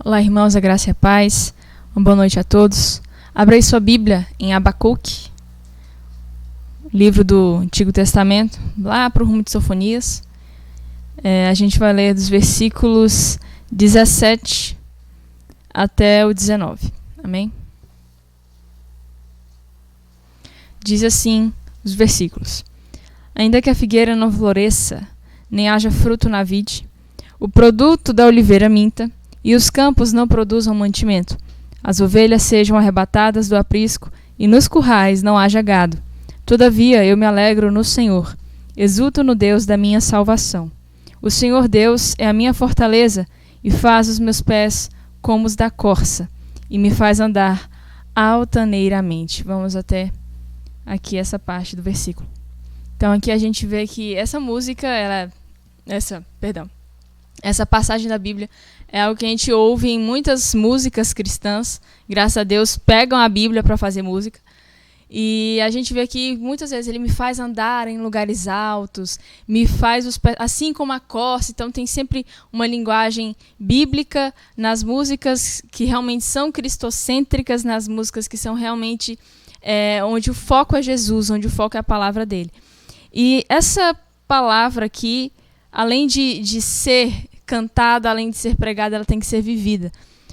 Olá, irmãos, a graça e a paz. Uma boa noite a todos. Abra aí sua Bíblia em Abacuque, livro do Antigo Testamento, lá para o rumo de Sofonias. A gente vai ler dos versículos 17 até o 19. Amém? Diz assim os versículos: Ainda que a figueira não floresça, nem haja fruto na vide, o produto da oliveira minta, e os campos não produzam mantimento, as ovelhas sejam arrebatadas do aprisco, e nos currais não haja gado. Todavia eu me alegro no Senhor, exulto no Deus da minha salvação. O Senhor Deus é a minha fortaleza, e faz os meus pés como os da corça, e me faz andar altaneiramente. Vamos até aqui essa parte do versículo. Então aqui a gente vê que essa música, essa passagem da Bíblia é algo que a gente ouve em muitas músicas cristãs. Graças a Deus, pegam a Bíblia para fazer música. E a gente vê que muitas vezes ele me faz andar em lugares altos, me faz os pés, assim como a corça. Então tem sempre uma linguagem bíblica nas músicas que realmente são cristocêntricas, nas músicas que são realmente onde o foco é Jesus, onde o foco é a palavra dele. E essa palavra aqui, além de ser cantada, além de ser pregada, ela tem que ser vivida.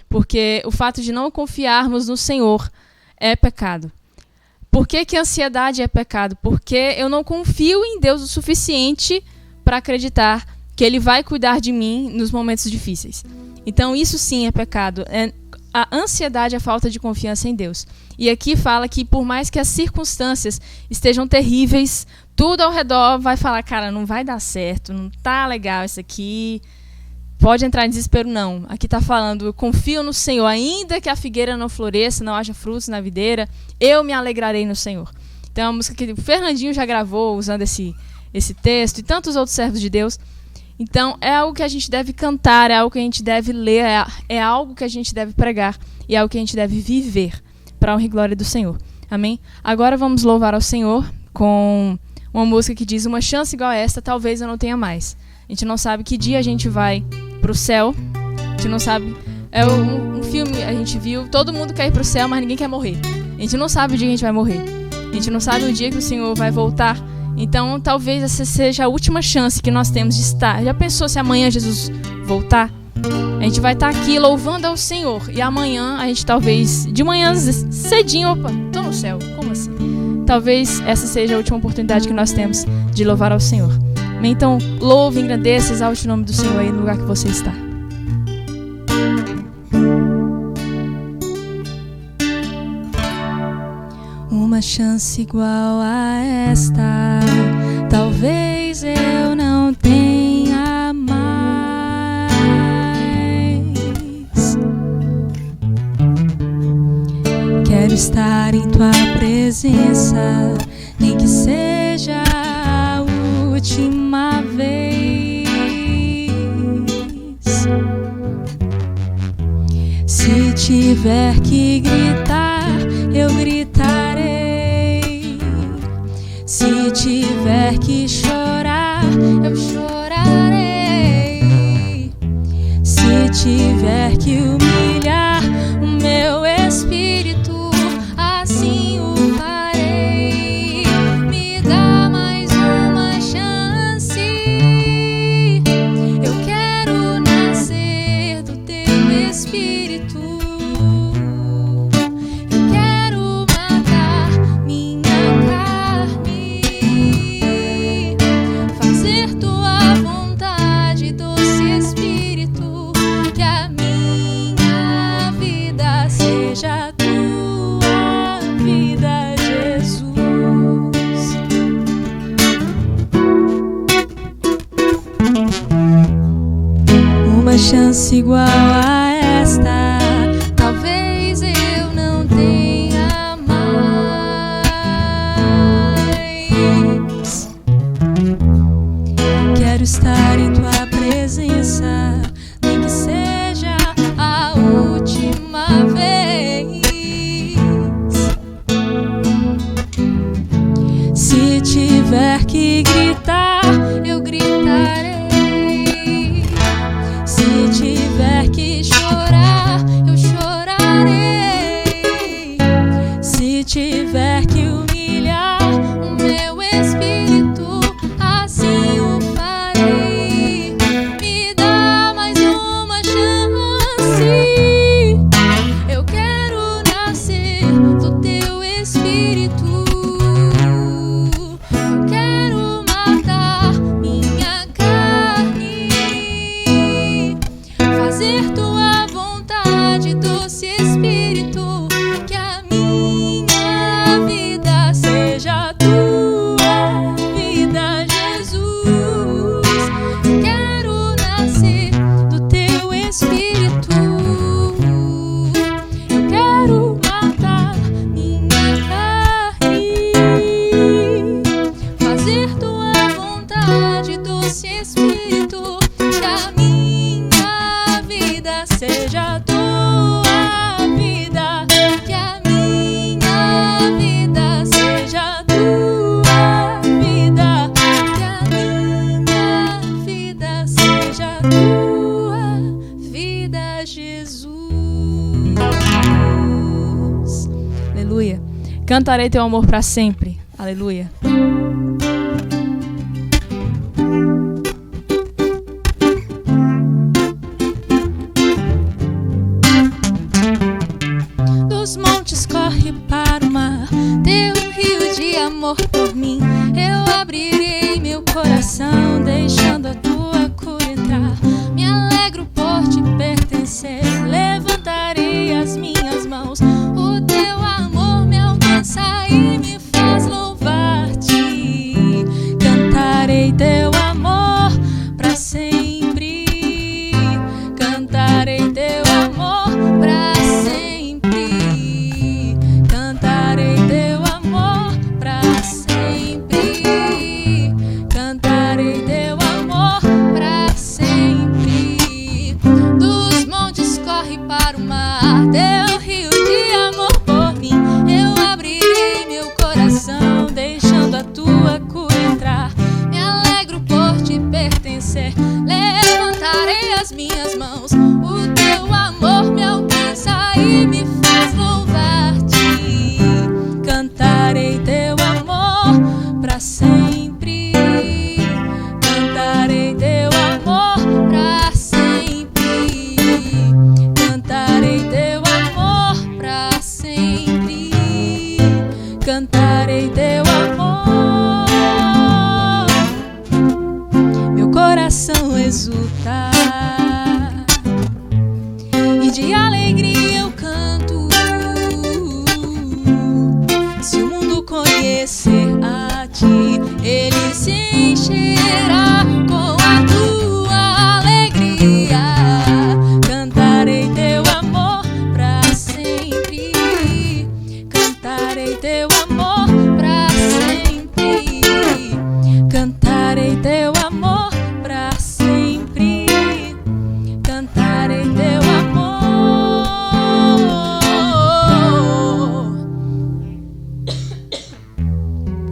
Porque o fato de não confiarmos no Senhor é pecado. Por que que a ansiedade é pecado? Porque eu não confio em Deus o suficiente para acreditar que Ele vai cuidar de mim nos momentos difíceis. Então isso sim é pecado. A ansiedade é a falta de confiança em Deus. E aqui fala que por mais que as circunstâncias estejam terríveis, tudo ao redor vai falar, cara, não vai dar certo, não tá legal isso aqui, pode entrar em desespero. Não, aqui está falando, eu confio no Senhor, ainda que a figueira não floresça, não haja frutos na videira, eu me alegrarei no Senhor. Então é uma música que o Fernandinho já gravou usando esse texto, e tantos outros servos de Deus. Então é algo que a gente deve cantar, é algo que a gente deve ler, é algo que a gente deve pregar, e é algo que a gente deve viver para a honra e glória do Senhor. Amém? Agora vamos louvar ao Senhor com uma música que diz: uma chance igual a esta, talvez eu não tenha mais. A gente não sabe que dia a gente vai pro céu. A gente não sabe. É um filme, a gente viu, todo mundo quer ir pro céu, mas ninguém quer morrer. A gente não sabe o dia que a gente vai morrer. A gente não sabe o dia que o Senhor vai voltar. Então talvez essa seja a última chance que nós temos de estar. Já pensou se amanhã Jesus voltar? A gente vai estar aqui louvando ao Senhor. E amanhã a gente talvez, de manhã cedinho, opa, tô no céu, como assim? Talvez essa seja a última oportunidade que nós temos de louvar ao Senhor. Então, louve, engrandeça, exalte o nome do Senhor aí no lugar que você está. Uma chance igual a esta, talvez eu não tenha mais. Quero estar em tua presença, nem que seja a última vez. Se tiver que gritar, eu gritarei. Se tiver que chorar, eu chorarei. Se tiver que humilhar o meu espírito, assim o farei. Me dá mais uma chance. Eu quero nascer do teu espírito. Eu quero matar minha carne, fazer tua vontade, doce espírito. Que a minha vida seja tua vida, Jesus. Uma chance igual a esta, talvez eu não tenha mais. Quero estar em tua presença, nem que seja a última vez. Se tiver que gritar, eu gritarei. Se tiver que chorar, cantarei teu amor para sempre. Aleluia. Dos montes corre para o mar, teu rio de amor por mim. Eu abrirei meu coração, deixando a tua cura entrar. Me alegro por te pertencer, levantarei as minhas mãos. O teu amor me alcança e me faz louvar-te. Cantarei teu amor pra sempre. Cantarei teu amor pra sempre. Cantarei teu amor pra sempre. Cantarei teu amor pra sempre. Dos montes corre para o mar, teu rio de amor por mim. Eu abrirei meu coração, deixando a tua cura entrar. Me alegro por te pertencer, levantarei as minhas mãos. O teu amor me alcança e me faz louvar-te. Cantarei teu amor pra sempre. Cantarei teu amor pra sempre. Cantarei teu amor pra sempre. Cantarei teu amor. Meu coração exulta e de alegria eu canto. Se o mundo conhecer a ti, ele se encherá com a tua alegria. Cantarei teu amor pra sempre. Cantarei teu amor pra sempre. Cantarei teu amor pra sempre. Cantarei teu amor.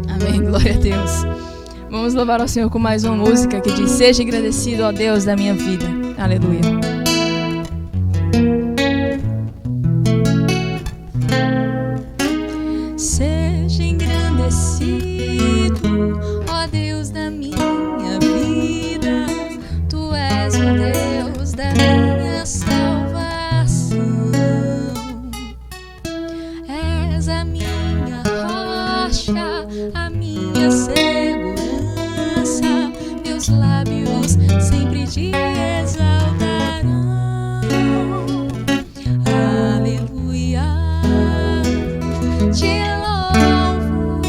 Amém, glória a Deus. Vamos louvar ao Senhor com mais uma música que diz: seja engrandecido, ó Deus da minha vida. Aleluia. Seja engrandecido, ó Deus da minha vida. Tu és o Deus da minha salvação. És a minha rocha, a minha segurança. Meus lábios sempre te exaltarão. Aleluia. Te louvo,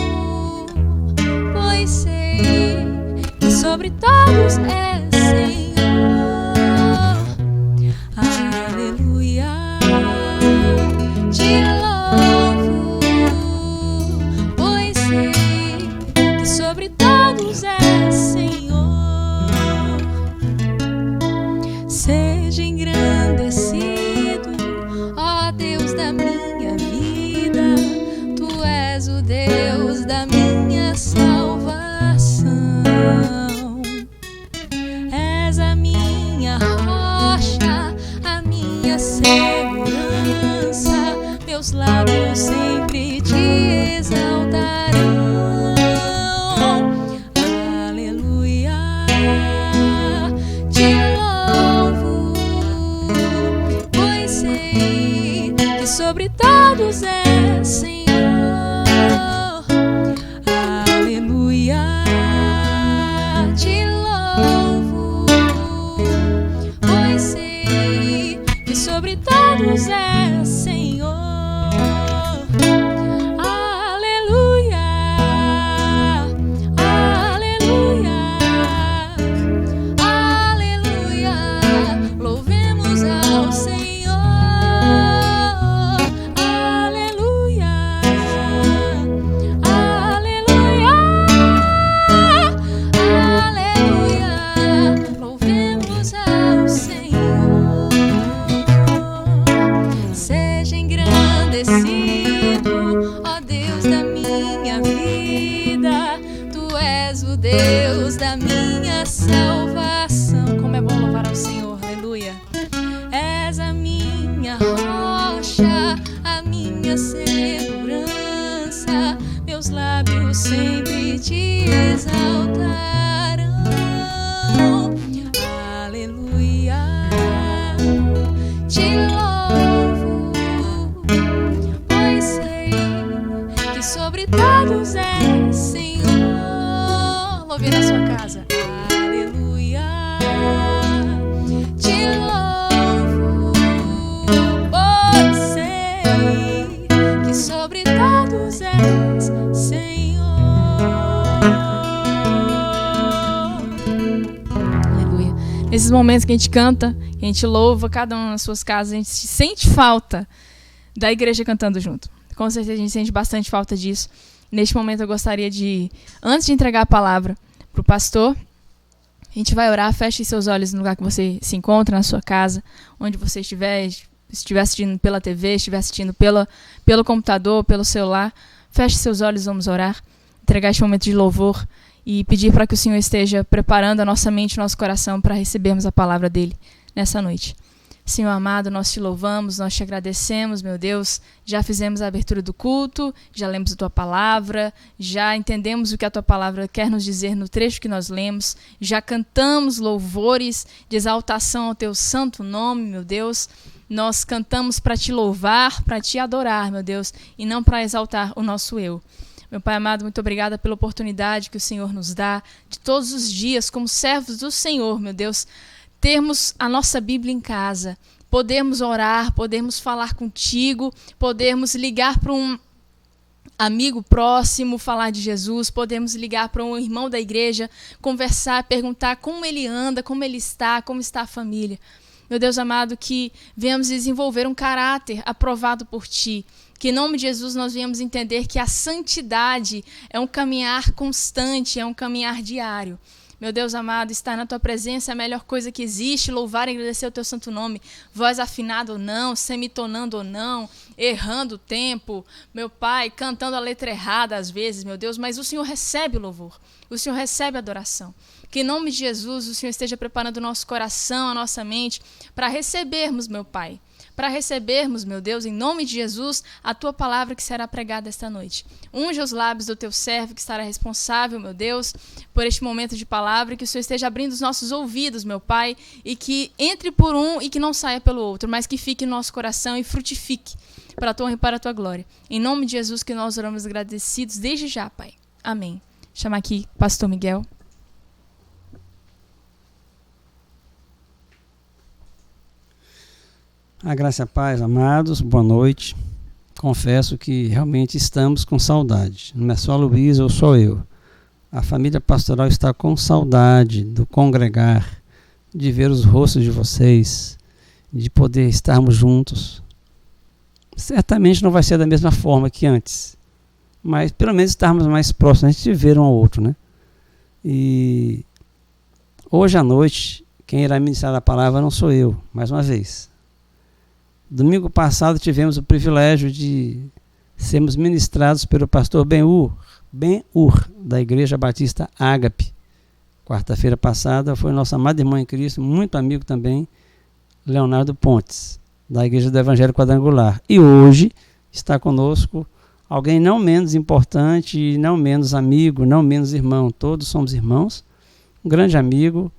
pois sei que sobre todos és Senhor. Aleluia. Te louvo, pois sei que sobre todos és Senhor. Seja engrandecido, ó Deus da minha vida. Tu és o Deus da minha salvação. És a minha rocha, a minha segurança. Meus lábios sempre te exaltarão. Aleluia. Te louvo, pois sei que sobre todos és Senhor. Aleluia. Te louvo, pois sei que sobre todos és Senhor. Aleluia. Aleluia. Aleluia. Louvemos ao Senhor. Aleluia. Aleluia. Aleluia. Louvemos ao Senhor. Seja engrandecido, ó Deus da minha vida. Tu és o Deus da minha salvação. Como é bom louvar ao Senhor, aleluia. És a minha rocha, a minha segurança. lábios sempre te exaltarão. Aleluia, te louvo, pois sei que sobre todos és Senhor. Louve na sua casa. Aleluia, te louvo, pois sei que sobre todos és Senhor. Aleluia. Nesses momentos que a gente canta, que a gente louva, cada um nas suas casas, a gente sente falta da igreja cantando junto. Com certeza a gente sente bastante falta disso. Neste momento eu gostaria de, antes de entregar a palavra para o pastor, a gente vai orar. Feche seus olhos no lugar que você se encontra, na sua casa, onde você estiver assistindo pela TV, estiver assistindo pelo computador, pelo celular. Feche seus olhos, vamos orar, entregar este momento de louvor e pedir para que o Senhor esteja preparando a nossa mente e o nosso coração para recebermos a palavra dele nessa noite. Senhor amado, nós te louvamos, nós te agradecemos, meu Deus. Já fizemos a abertura do culto, já lemos a tua palavra, já entendemos o que a tua palavra quer nos dizer no trecho que nós lemos, já cantamos louvores de exaltação ao teu santo nome, meu Deus. Nós cantamos para te louvar, para te adorar, meu Deus, e não para exaltar o nosso eu. Meu Pai amado, muito obrigada pela oportunidade que o Senhor nos dá de todos os dias, como servos do Senhor, meu Deus, termos a nossa Bíblia em casa, podermos orar, podermos falar contigo, podermos ligar para um amigo próximo, falar de Jesus, podemos ligar para um irmão da igreja, conversar, perguntar como ele anda, como ele está, como está a família. Meu Deus amado, que venhamos desenvolver um caráter aprovado por Ti, que em nome de Jesus nós venhamos entender que a santidade é um caminhar constante, é um caminhar diário. Meu Deus amado, estar na Tua presença é a melhor coisa que existe, louvar e agradecer o Teu santo nome, voz afinada ou não, semitonando ou não, errando o tempo, meu Pai, cantando a letra errada às vezes, meu Deus, mas o Senhor recebe o louvor, o Senhor recebe a adoração. Que em nome de Jesus o Senhor esteja preparando o nosso coração, a nossa mente, para recebermos, meu Pai, para recebermos, meu Deus, em nome de Jesus, a Tua palavra que será pregada esta noite. Unja os lábios do Teu servo que estará responsável, meu Deus, por este momento de palavra, que o Senhor esteja abrindo os nossos ouvidos, meu Pai, e que entre por um e que não saia pelo outro, mas que fique no nosso coração e frutifique para a Tua honra e para a Tua glória. Em nome de Jesus que nós oramos agradecidos desde já, Pai. Amém. Chama aqui Pastor Miguel. A graça e a paz, amados, boa noite. Confesso que realmente estamos com saudade. Não é só a Luísa ou só eu. A família pastoral está com saudade do congregar, de ver os rostos de vocês, de poder estarmos juntos. Certamente não vai ser da mesma forma que antes, mas pelo menos estarmos mais próximos, a gente ver um ao outro, né? E hoje à noite, quem irá ministrar a palavra não sou eu, mais uma vez. Domingo passado tivemos o privilégio de sermos ministrados pelo pastor Ben-Hur, da Igreja Batista Ágape. Quarta-feira passada foi nosso amado irmão em Cristo, muito amigo também, Leonardo Pontes, da Igreja do Evangelho Quadrangular. E hoje está conosco alguém não menos importante, não menos amigo, não menos irmão, todos somos irmãos, um grande amigo,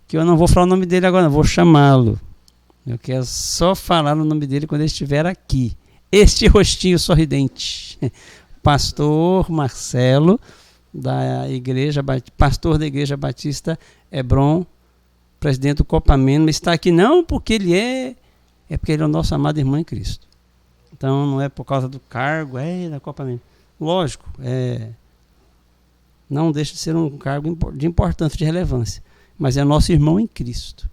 que eu não vou falar o nome dele agora, não, vou chamá-lo. Eu quero só falar o nome dele quando ele estiver aqui. Este rostinho sorridente. Pastor Marcelo, pastor da Igreja Batista Hebron, presidente do Copamento, mas está aqui não porque ele é porque ele é o nosso amado irmão em Cristo. Então não é por causa do cargo, da Copamento. Lógico, não deixa de ser um cargo de importância, de relevância, mas é nosso irmão em Cristo.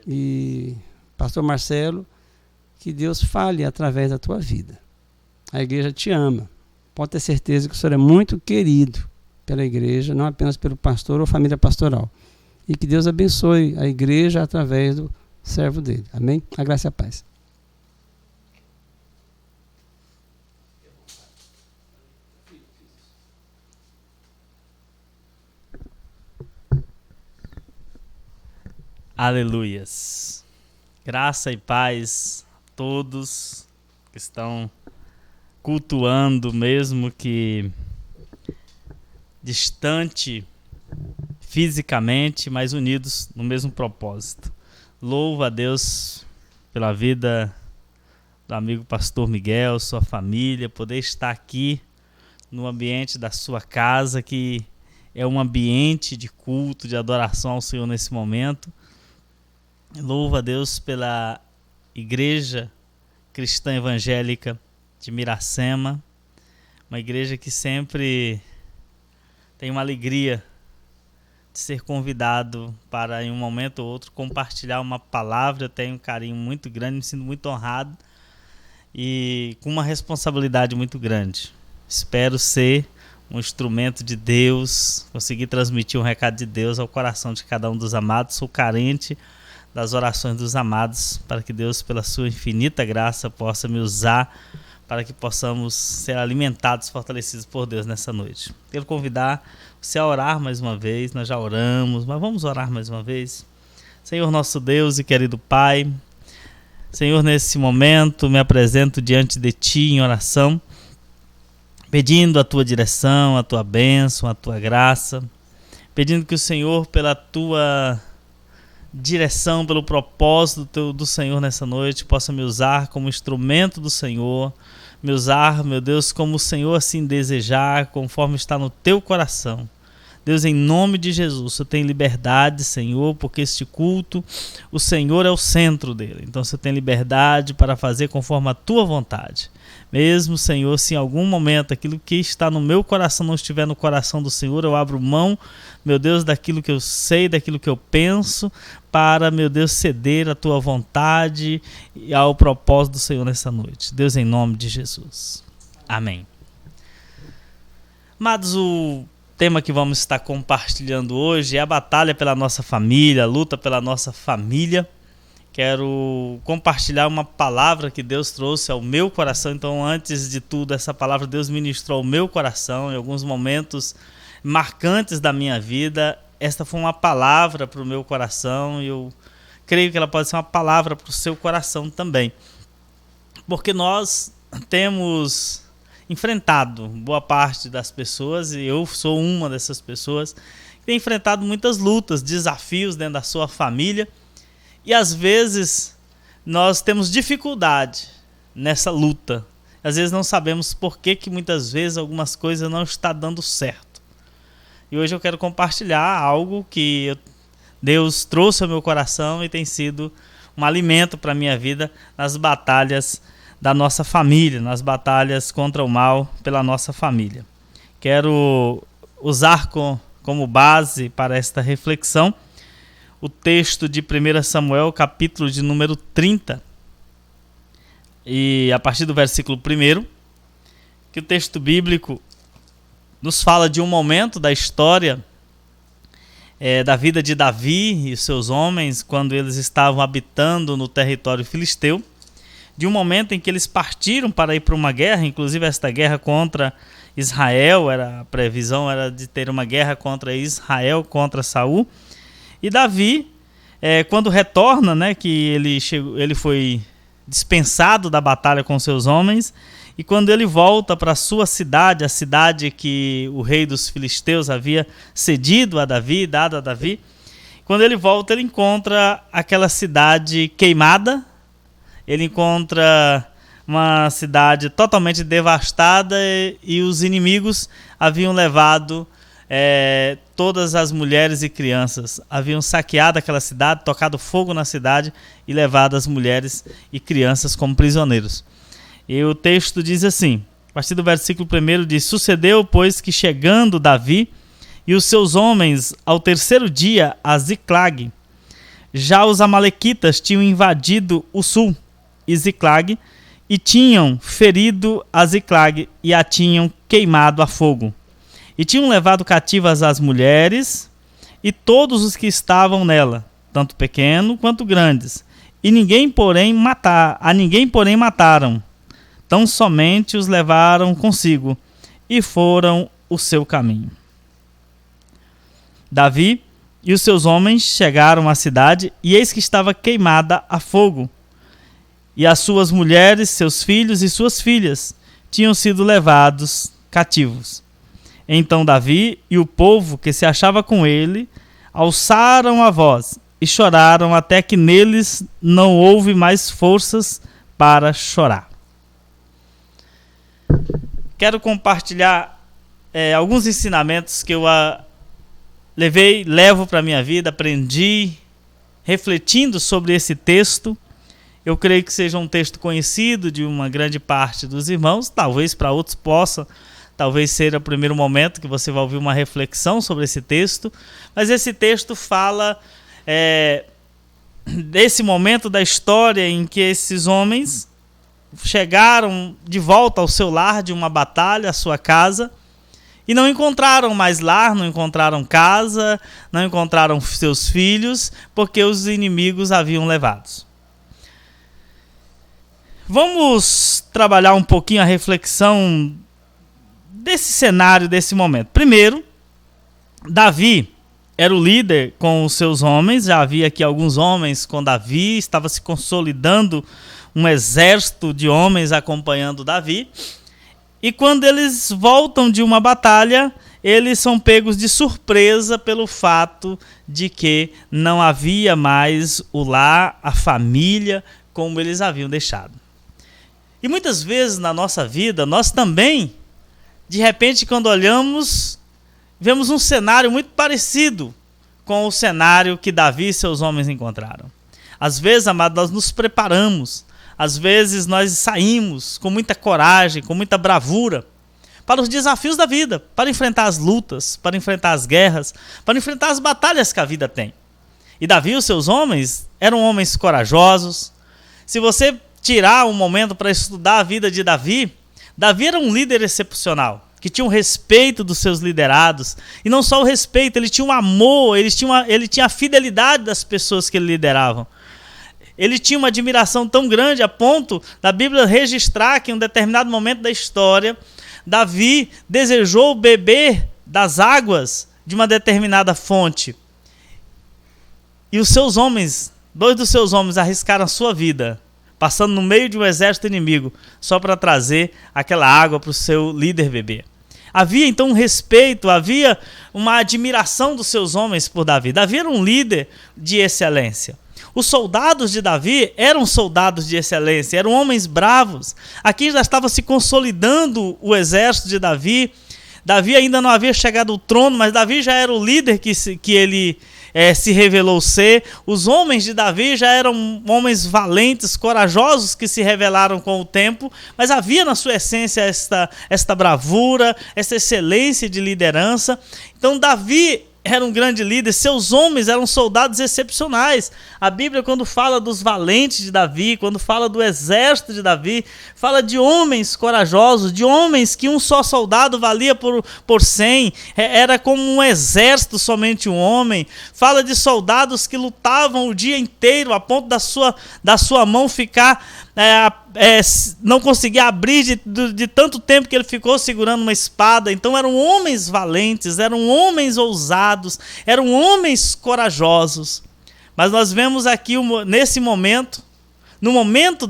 E Pastor Marcelo, que Deus fale através da tua vida. A igreja te ama. Pode ter certeza que o senhor é muito querido pela igreja, não apenas pelo pastor ou família pastoral. E que Deus abençoe a igreja através do servo dele. Amém? A graça e a paz. Aleluias. Graça e paz a todos que estão cultuando, mesmo que distante fisicamente, mas unidos no mesmo propósito. Louvo a Deus pela vida do amigo pastor Miguel, sua família, poder estar aqui no ambiente da sua casa, que é um ambiente de culto, de adoração ao Senhor nesse momento. Louvo a Deus pela Igreja Cristã Evangélica de Miracema, uma igreja que sempre tem uma alegria de ser convidado para, em um momento ou outro, compartilhar uma palavra. Eu tenho um carinho muito grande, me sinto muito honrado e com uma responsabilidade muito grande. Espero ser um instrumento de Deus, conseguir transmitir um recado de Deus ao coração de cada um dos amados. Sou carente das orações dos amados, para que Deus, pela sua infinita graça, possa me usar para que possamos ser alimentados, fortalecidos por Deus nessa noite. Quero convidar você a orar mais uma vez. Nós já oramos, mas vamos orar mais uma vez. Senhor nosso Deus e querido Pai, Senhor, nesse momento me apresento diante de Ti em oração, pedindo a Tua direção, a Tua bênção, a Tua graça, pedindo que o Senhor, pela Tua direção, pelo propósito do Senhor nessa noite, possa me usar como instrumento do Senhor, me usar, meu Deus, como o Senhor assim desejar, conforme está no Teu coração. Deus, em nome de Jesus, você tem liberdade, Senhor, porque este culto, o Senhor é o centro dele. Então você tem liberdade para fazer conforme a Tua vontade. Mesmo, Senhor, se em algum momento aquilo que está no meu coração não estiver no coração do Senhor, eu abro mão, meu Deus, daquilo que eu sei, daquilo que eu penso, para, meu Deus, ceder à Tua vontade e ao propósito do Senhor nessa noite. Deus, em nome de Jesus. Amém. Amados, o tema que vamos estar compartilhando hoje é a batalha pela nossa família, a luta pela nossa família. Quero compartilhar uma palavra que Deus trouxe ao meu coração. Então, antes de tudo, essa palavra Deus ministrou ao meu coração em alguns momentos marcantes da minha vida. Esta foi uma palavra para o meu coração e eu creio que ela pode ser uma palavra para o seu coração também. Porque nós temos enfrentado, boa parte das pessoas, e eu sou uma dessas pessoas, que tem enfrentado muitas lutas, desafios dentro da sua família. E às vezes nós temos dificuldade nessa luta. Às vezes não sabemos por que muitas vezes algumas coisas não estão dando certo. E hoje eu quero compartilhar algo que Deus trouxe ao meu coração e tem sido um alimento para a minha vida nas batalhas da nossa família, nas batalhas contra o mal pela nossa família. Quero usar como base para esta reflexão o texto de 1 Samuel, capítulo de número 30, e a partir do versículo 1, que o texto bíblico nos fala de um momento da história da vida de Davi e seus homens, quando eles estavam habitando no território filisteu, de um momento em que eles partiram para ir para uma guerra, inclusive esta guerra contra Israel, a previsão era de ter uma guerra contra Israel, contra Saul. E Davi, quando retorna, que ele foi dispensado da batalha com seus homens, e quando ele volta para a sua cidade, a cidade que o rei dos filisteus havia cedido a Davi, dado a Davi, quando ele volta, ele encontra aquela cidade queimada, ele encontra uma cidade totalmente devastada e os inimigos haviam levado todas as mulheres e crianças, haviam saqueado aquela cidade, tocado fogo na cidade e levado as mulheres e crianças como prisioneiros. E o texto diz assim, a partir do versículo 1 diz: Sucedeu, pois, que chegando Davi e os seus homens ao terceiro dia a Ziclag, já os amalequitas tinham invadido o sul e Ziclag, e tinham ferido a Ziclag e a tinham queimado a fogo. E tinham levado cativas as mulheres e todos os que estavam nela, tanto pequenos quanto grandes. E ninguém porém mataram, tão somente os levaram consigo e foram o seu caminho. Davi e os seus homens chegaram à cidade e eis que estava queimada a fogo. E as suas mulheres, seus filhos e suas filhas tinham sido levados cativos. Então Davi e o povo que se achava com ele alçaram a voz e choraram até que neles não houve mais forças para chorar. Quero compartilhar alguns ensinamentos que eu levo para a minha vida, aprendi, refletindo sobre esse texto. Eu creio que seja um texto conhecido de uma grande parte dos irmãos, talvez para outros possa, talvez seja o primeiro momento que você vai ouvir uma reflexão sobre esse texto, mas esse texto fala desse momento da história em que esses homens chegaram de volta ao seu lar de uma batalha, à sua casa, e não encontraram mais lar, não encontraram casa, não encontraram seus filhos, porque os inimigos haviam levados. Vamos trabalhar um pouquinho a reflexão desse cenário, desse momento. Primeiro, Davi era o líder com os seus homens, já havia aqui alguns homens com Davi, estava se consolidando um exército de homens acompanhando Davi. E quando eles voltam de uma batalha, eles são pegos de surpresa pelo fato de que não havia mais o lar, a família, como eles haviam deixado. E muitas vezes na nossa vida, nós também, de repente, quando olhamos, vemos um cenário muito parecido com o cenário que Davi e seus homens encontraram. Às vezes, amados, nós nos preparamos, às vezes nós saímos com muita coragem, com muita bravura, para os desafios da vida, para enfrentar as lutas, para enfrentar as guerras, para enfrentar as batalhas que a vida tem. E Davi e os seus homens eram homens corajosos. Se você tirar um momento para estudar a vida de Davi, Davi era um líder excepcional, que tinha o respeito dos seus liderados, e não só o respeito, ele tinha um amor, ele tinha a fidelidade das pessoas que ele liderava. Ele tinha uma admiração tão grande a ponto da Bíblia registrar que em um determinado momento da história, Davi desejou beber das águas de uma determinada fonte. E os seus homens, 2 dos seus homens arriscaram a sua vida, passando no meio de um exército inimigo, só para trazer aquela água para o seu líder beber. Havia então um respeito, havia uma admiração dos seus homens por Davi. Davi era um líder de excelência. Os soldados de Davi eram soldados de excelência, eram homens bravos. Aqui já estava se consolidando o exército de Davi. Davi ainda não havia chegado ao trono, mas Davi já era o líder que ele se revelou ser. Os homens de Davi já eram homens valentes, corajosos, que se revelaram com o tempo, mas havia na sua essência esta bravura, essa excelência de liderança. Então Davi era um grande líder, seus homens eram soldados excepcionais. A Bíblia, quando fala dos valentes de Davi, quando fala do exército de Davi, fala de homens corajosos, de homens que um só soldado valia por 100, era como um exército somente um homem. Fala de soldados que lutavam o dia inteiro a ponto da sua mão ficar não conseguia abrir de tanto tempo que ele ficou segurando uma espada. Então eram homens valentes, eram homens ousados, eram homens corajosos. Mas nós vemos aqui nesse momento, no momento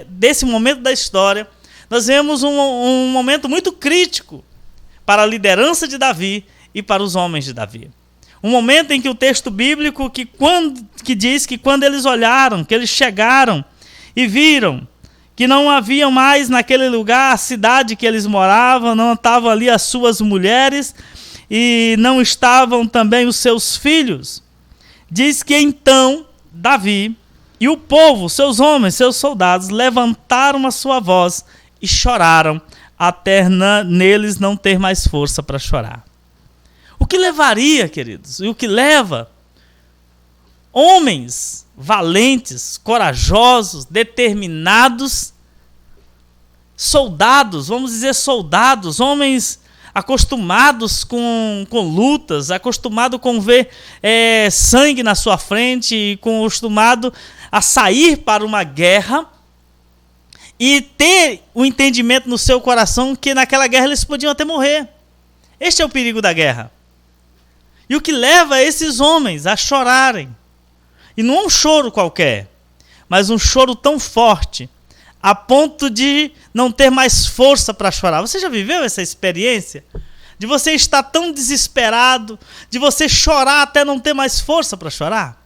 desse momento da história, nós vemos um momento muito crítico para a liderança de Davi e para os homens de Davi. Um momento em que o texto bíblico que diz que quando eles olharam, que eles chegaram e viram que não havia mais naquele lugar a cidade que eles moravam, não estavam ali as suas mulheres e não estavam também os seus filhos. Diz que então Davi e o povo, seus homens, seus soldados, levantaram a sua voz e choraram até neles não ter mais força para chorar. O que levaria, queridos, e o que leva homens valentes, corajosos, determinados, soldados, vamos dizer soldados, homens acostumados com lutas, acostumados com ver sangue na sua frente, acostumado a sair para uma guerra e ter o entendimento no seu coração que naquela guerra eles podiam até morrer. Este é o perigo da guerra. E o que leva esses homens a chorarem, e não é um choro qualquer, mas um choro tão forte, a ponto de não ter mais força para chorar. Você já viveu essa experiência? de você estar tão desesperado, de você chorar até não ter mais força para chorar?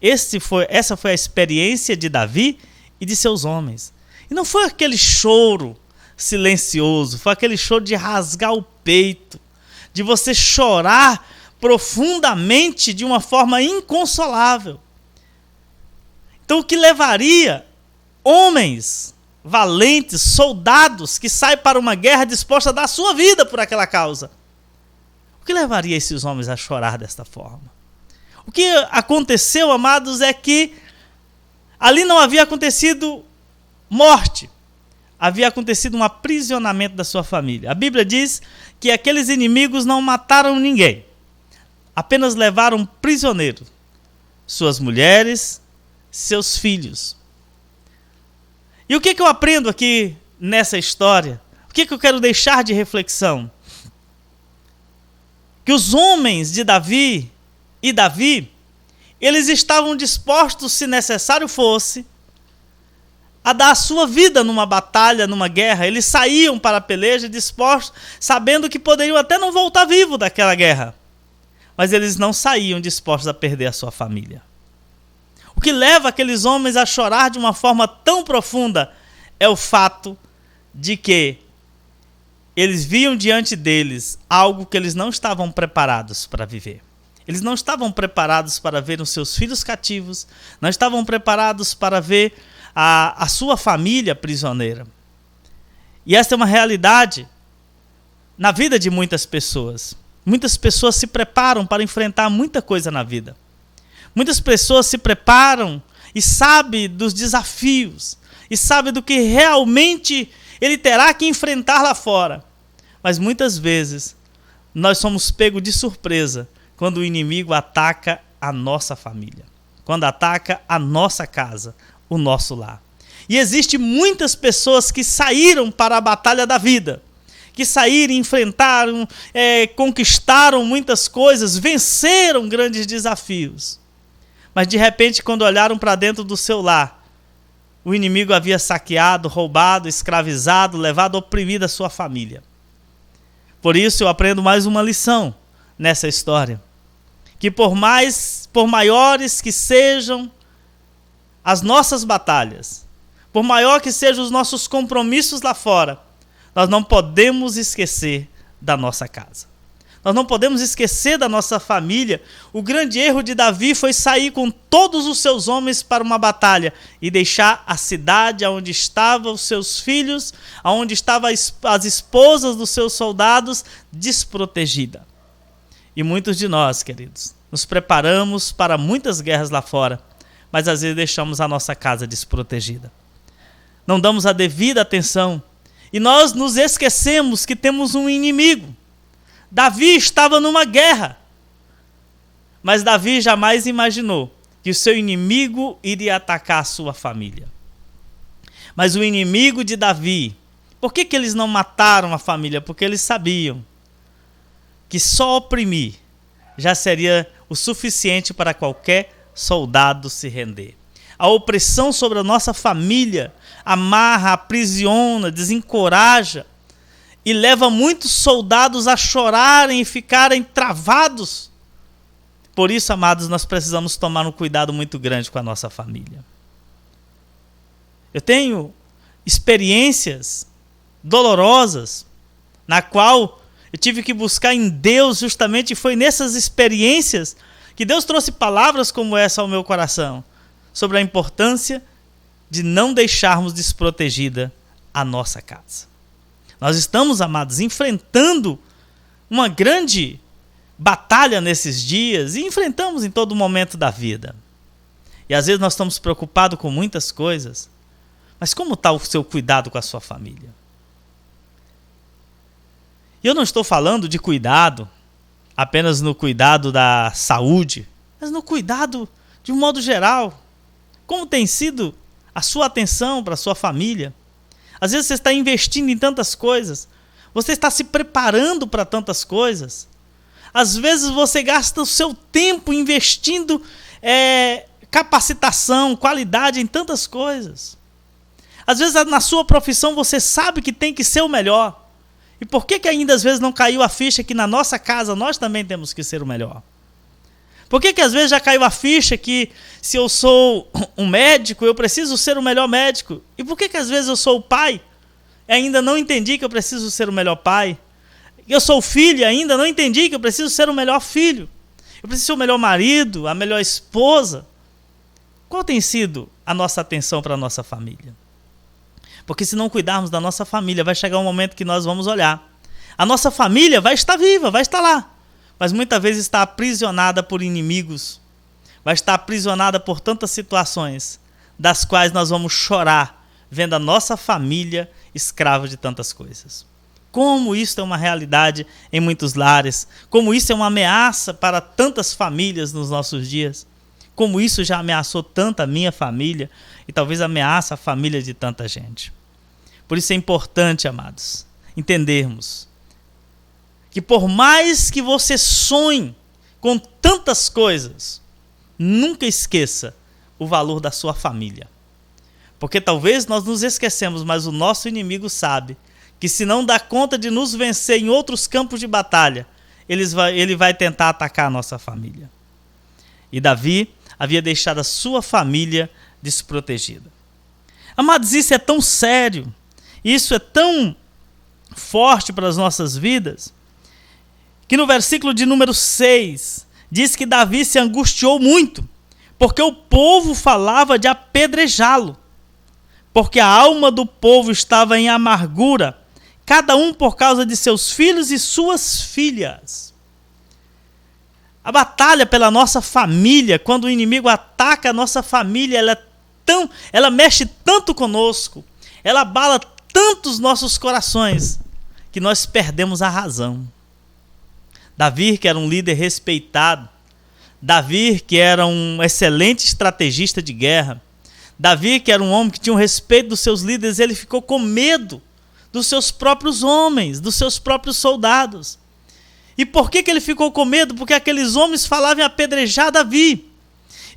Essa foi a experiência de Davi e de seus homens. E não foi aquele choro silencioso, foi aquele choro de rasgar o peito, de você chorar profundamente de uma forma inconsolável. Então, o que levaria homens valentes, soldados que saem para uma guerra dispostos a dar a sua vida por aquela causa? O que levaria esses homens a chorar desta forma? O que aconteceu, amados, é que ali não havia acontecido morte, havia acontecido um aprisionamento da sua família. A Bíblia diz que aqueles inimigos não mataram ninguém, apenas levaram prisioneiro suas mulheres, seus filhos. E o que eu aprendo aqui nessa história? O que eu quero deixar de reflexão? Que os homens de Davi e Davi, eles estavam dispostos, se necessário fosse, a dar a sua vida numa batalha, numa guerra. Eles saíam para a peleja dispostos, sabendo que poderiam até não voltar vivos daquela guerra. Mas eles não saíam dispostos a perder a sua família. O que leva aqueles homens a chorar de uma forma tão profunda é o fato de que eles viam diante deles algo que eles não estavam preparados para viver. Eles não estavam preparados para ver os seus filhos cativos, não estavam preparados para ver a sua família prisioneira. E essa é uma realidade na vida de muitas pessoas. Muitas pessoas se preparam para enfrentar muita coisa na vida. Muitas pessoas se preparam e sabem dos desafios, e sabem do que realmente ele terá que enfrentar lá fora. Mas muitas vezes nós somos pegos de surpresa quando o inimigo ataca a nossa família, quando ataca a nossa casa, o nosso lar. E existem muitas pessoas que saíram para a batalha da vida, que saíram, enfrentaram, conquistaram muitas coisas, venceram grandes desafios. Mas de repente, quando olharam para dentro do seu lar, o inimigo havia saqueado, roubado, escravizado, levado, oprimido a sua família. Por isso eu aprendo mais uma lição nessa história. Que por maiores que sejam as nossas batalhas, por maior que sejam os nossos compromissos lá fora, nós não podemos esquecer da nossa casa. Nós não podemos esquecer da nossa família. O grande erro de Davi foi sair com todos os seus homens para uma batalha e deixar a cidade onde estavam os seus filhos, onde estavam as esposas dos seus soldados, desprotegida. E muitos de nós, queridos, nos preparamos para muitas guerras lá fora, mas às vezes deixamos a nossa casa desprotegida. Não damos a devida atenção e nós nos esquecemos que temos um inimigo. Davi estava numa guerra, mas Davi jamais imaginou que o seu inimigo iria atacar a sua família. Mas o inimigo de Davi, por que eles não mataram a família? Porque eles sabiam que só oprimir já seria o suficiente para qualquer soldado se render. A opressão sobre a nossa família amarra, aprisiona, desencoraja e leva muitos soldados a chorarem e ficarem travados. Por isso, amados, nós precisamos tomar um cuidado muito grande com a nossa família. Eu tenho experiências dolorosas na qual eu tive que buscar em Deus, justamente foi nessas experiências que Deus trouxe palavras como essa ao meu coração, sobre a importância de não deixarmos desprotegida a nossa casa. Nós estamos, amados, enfrentando uma grande batalha nesses dias e enfrentamos em todo momento da vida. E às vezes nós estamos preocupados com muitas coisas, mas como está o seu cuidado com a sua família? E eu não estou falando de cuidado apenas no cuidado da saúde, mas no cuidado de um modo geral. Como tem sido a sua atenção para a sua família? Às vezes você está investindo em tantas coisas, você está se preparando para tantas coisas. Às vezes você gasta o seu tempo investindo capacitação, qualidade em tantas coisas. Às vezes na sua profissão você sabe que tem que ser o melhor. E por que ainda às vezes não caiu a ficha que na nossa casa nós também temos que ser o melhor? Por que às vezes já caiu a ficha que se eu sou um médico, eu preciso ser o melhor médico? E por que às vezes eu sou o pai e ainda não entendi que eu preciso ser o melhor pai? Eu sou filho e ainda não entendi que eu preciso ser o melhor filho. Eu preciso ser o melhor marido, a melhor esposa. Qual tem sido a nossa atenção para a nossa família? Porque se não cuidarmos da nossa família, vai chegar um momento que nós vamos olhar. A nossa família vai estar viva, vai estar lá. Mas muitas vezes está aprisionada por inimigos. Vai estar aprisionada por tantas situações, das quais nós vamos chorar, vendo a nossa família escrava de tantas coisas. Como isso é uma realidade em muitos lares. Como isso é uma ameaça para tantas famílias nos nossos dias. Como isso já ameaçou tanto a minha família e talvez ameaça a família de tanta gente. Por isso é importante, amados, entendermos que por mais que você sonhe com tantas coisas, nunca esqueça o valor da sua família. Porque talvez nós nos esquecemos, mas o nosso inimigo sabe que se não dá conta de nos vencer em outros campos de batalha, ele vai tentar atacar a nossa família. E Davi havia deixado a sua família desprotegida. Amados, isso é tão sério, isso é tão forte para as nossas vidas, que no versículo de número 6, diz que Davi se angustiou muito, porque o povo falava de apedrejá-lo, porque a alma do povo estava em amargura, cada um por causa de seus filhos e suas filhas. A batalha pela nossa família, quando o inimigo ataca a nossa família, ela mexe tanto conosco, ela abala tanto os nossos corações, que nós perdemos a razão. Davi, que era um líder respeitado, Davi, que era um excelente estrategista de guerra, Davi, que era um homem que tinha o respeito dos seus líderes, ele ficou com medo dos seus próprios homens, dos seus próprios soldados. E por que ele ficou com medo? Porque aqueles homens falavam em apedrejar Davi.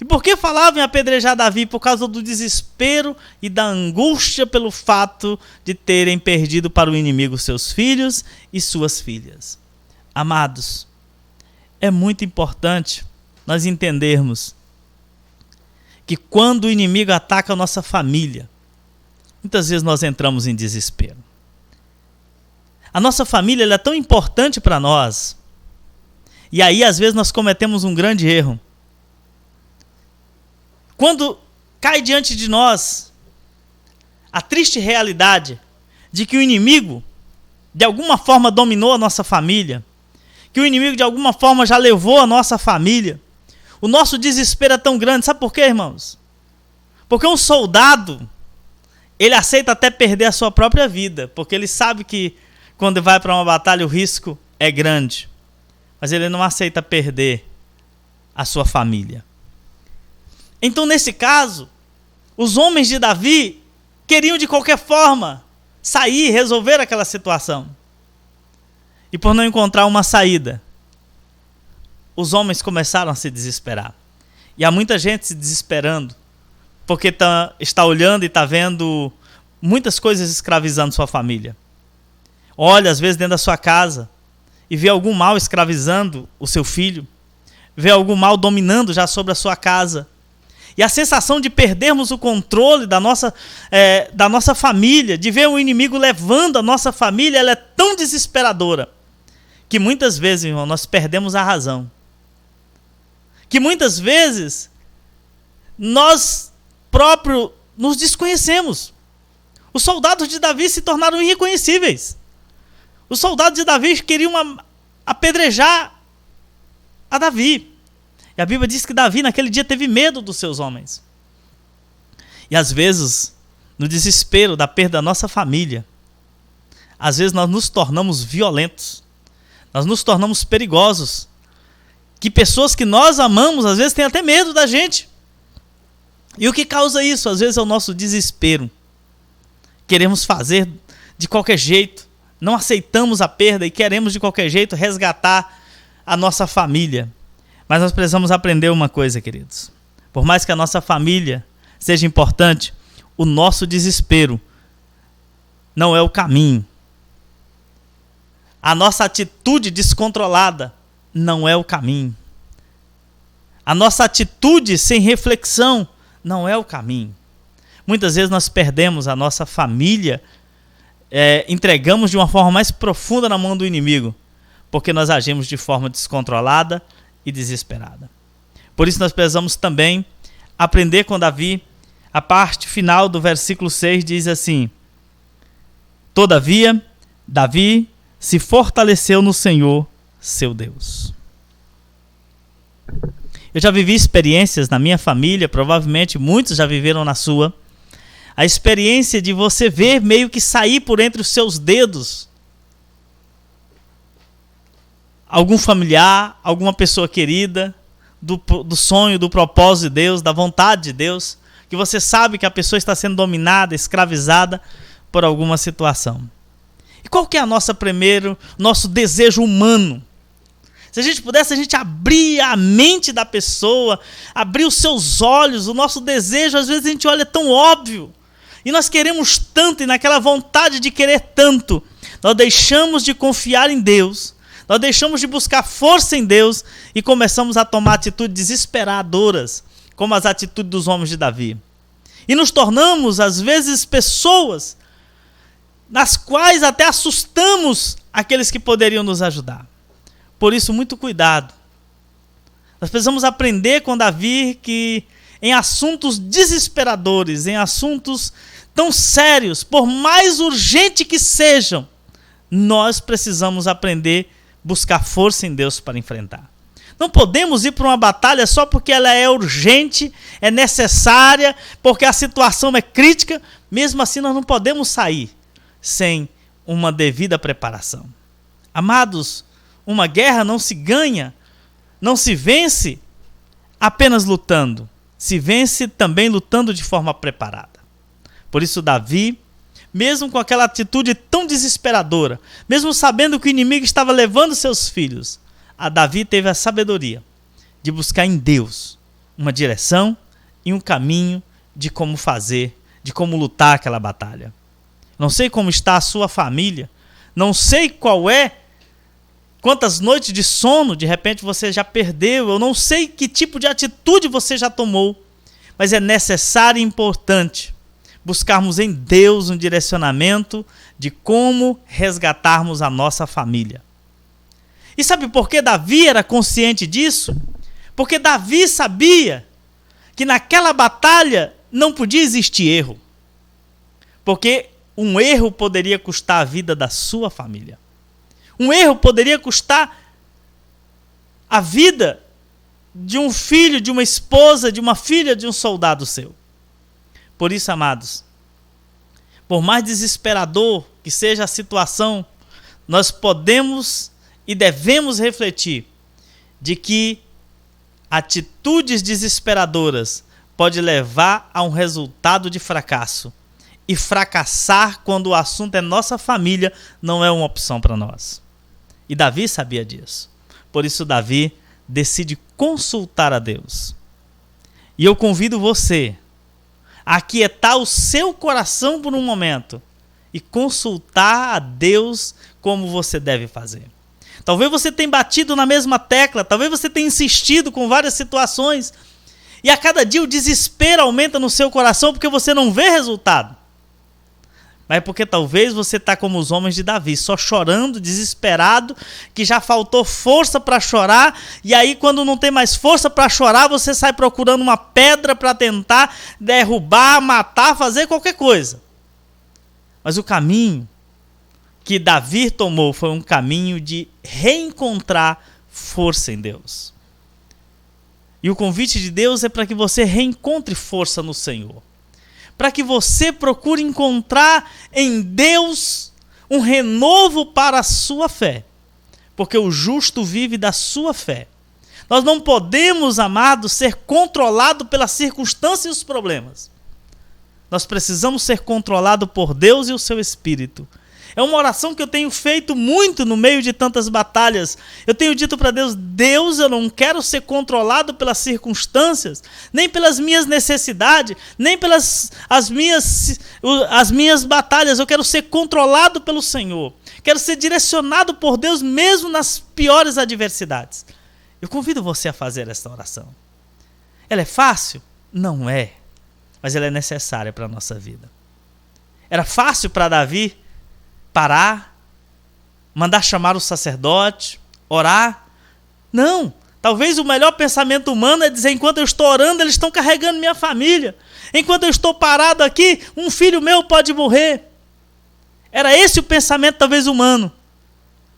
E por que falavam em apedrejar Davi? Por causa do desespero e da angústia pelo fato de terem perdido para o inimigo seus filhos e suas filhas. Amados, é muito importante nós entendermos que quando o inimigo ataca a nossa família, muitas vezes nós entramos em desespero. A nossa família ela é tão importante para nós, e aí às vezes nós cometemos um grande erro. Quando cai diante de nós a triste realidade de que o inimigo de alguma forma dominou a nossa família, que o inimigo de alguma forma já levou a nossa família, o nosso desespero é tão grande. Sabe por quê, irmãos? Porque um soldado, ele aceita até perder a sua própria vida, porque ele sabe que quando vai para uma batalha o risco é grande, mas ele não aceita perder a sua família. Então, nesse caso, os homens de Davi queriam de qualquer forma sair, resolver aquela situação. E por não encontrar uma saída, os homens começaram a se desesperar. E há muita gente se desesperando, porque está olhando e está vendo muitas coisas escravizando sua família. Olha, às vezes, dentro da sua casa e vê algum mal escravizando o seu filho, vê algum mal dominando já sobre a sua casa. E a sensação de perdermos o controle da nossa família, de ver o inimigo levando a nossa família, ela é tão desesperadora, que muitas vezes, irmão, nós perdemos a razão. Que muitas vezes nós próprios nos desconhecemos. Os soldados de Davi se tornaram irreconhecíveis. Os soldados de Davi queriam apedrejar a Davi. E a Bíblia diz que Davi naquele dia teve medo dos seus homens. E às vezes, no desespero da perda da nossa família, às vezes nós nos tornamos violentos. Nós nos tornamos perigosos. Que pessoas que nós amamos, às vezes, têm até medo da gente. E o que causa isso? Às vezes é o nosso desespero. Queremos fazer de qualquer jeito. Não aceitamos a perda e queremos de qualquer jeito resgatar a nossa família. Mas nós precisamos aprender uma coisa, queridos. Por mais que a nossa família seja importante, o nosso desespero não é o caminho. A nossa atitude descontrolada não é o caminho. A nossa atitude sem reflexão não é o caminho. Muitas vezes nós perdemos a nossa família, entregamos de uma forma mais profunda na mão do inimigo, porque nós agimos de forma descontrolada e desesperada. Por isso nós precisamos também aprender com Davi. A parte final do versículo 6 diz assim: todavia, Davi se fortaleceu no Senhor, seu Deus. Eu já vivi experiências na minha família, provavelmente muitos já viveram na sua. A experiência de você ver meio que sair por entre os seus dedos algum familiar, alguma pessoa querida, do sonho, do propósito de Deus, da vontade de Deus, que você sabe que a pessoa está sendo dominada, escravizada por alguma situação. E qual que é nosso desejo humano? Se a gente pudesse, a gente abrir a mente da pessoa, abrir os seus olhos. O nosso desejo, às vezes a gente olha tão óbvio, e nós queremos tanto, e naquela vontade de querer tanto, nós deixamos de confiar em Deus, nós deixamos de buscar força em Deus e começamos a tomar atitudes desesperadoras, como as atitudes dos homens de Davi. E nos tornamos, às vezes, pessoas nas quais até assustamos aqueles que poderiam nos ajudar. Por isso, muito cuidado. Nós precisamos aprender com Davi que em assuntos desesperadores, em assuntos tão sérios, por mais urgente que sejam, nós precisamos aprender a buscar força em Deus para enfrentar. Não podemos ir para uma batalha só porque ela é urgente, é necessária, porque a situação é crítica. Mesmo assim, nós não podemos sair sem uma devida preparação. Amados, uma guerra não se ganha, não se vence apenas lutando. Se vence também lutando de forma preparada. Por isso Davi, mesmo com aquela atitude tão desesperadora, mesmo sabendo que o inimigo estava levando seus filhos, a Davi teve a sabedoria de buscar em Deus uma direção e um caminho de como fazer, de como lutar aquela batalha. Não sei como está a sua família, não sei quantas noites de sono de repente você já perdeu, eu não sei que tipo de atitude você já tomou, mas é necessário e importante buscarmos em Deus um direcionamento de como resgatarmos a nossa família. E sabe por que Davi era consciente disso? Porque Davi sabia que naquela batalha não podia existir erro. Porque um erro poderia custar a vida da sua família. Um erro poderia custar a vida de um filho, de uma esposa, de uma filha, de um soldado seu. Por isso, amados, por mais desesperador que seja a situação, nós podemos e devemos refletir de que atitudes desesperadoras podem levar a um resultado de fracasso. E fracassar quando o assunto é nossa família não é uma opção para nós. E Davi sabia disso. Por isso Davi decide consultar a Deus. E eu convido você a aquietar o seu coração por um momento e consultar a Deus como você deve fazer. Talvez você tenha batido na mesma tecla, talvez você tenha insistido com várias situações e a cada dia o desespero aumenta no seu coração porque você não vê resultado. Mas é porque talvez você está como os homens de Davi, só chorando, desesperado, que já faltou força para chorar, e aí quando não tem mais força para chorar, você sai procurando uma pedra para tentar derrubar, matar, fazer qualquer coisa. Mas o caminho que Davi tomou foi um caminho de reencontrar força em Deus. E o convite de Deus é para que você reencontre força no Senhor. Para que você procure encontrar em Deus um renovo para a sua fé. Porque o justo vive da sua fé. Nós não podemos, amados, ser controlados pelas circunstâncias e os problemas. Nós precisamos ser controlados por Deus e o seu Espírito. É uma oração que eu tenho feito muito no meio de tantas batalhas. Eu tenho dito para Deus: Deus, eu não quero ser controlado pelas circunstâncias, nem pelas minhas necessidades, nem pelas as minhas batalhas. Eu quero ser controlado pelo Senhor. Quero ser direcionado por Deus mesmo nas piores adversidades. Eu convido você a fazer esta oração. Ela é fácil? Não é. Mas ela é necessária para a nossa vida. Era fácil para Davi parar, mandar chamar o sacerdote, orar? Não. Talvez o melhor pensamento humano é dizer: enquanto eu estou orando, eles estão carregando minha família. Enquanto eu estou parado aqui, um filho meu pode morrer. Era esse o pensamento talvez humano.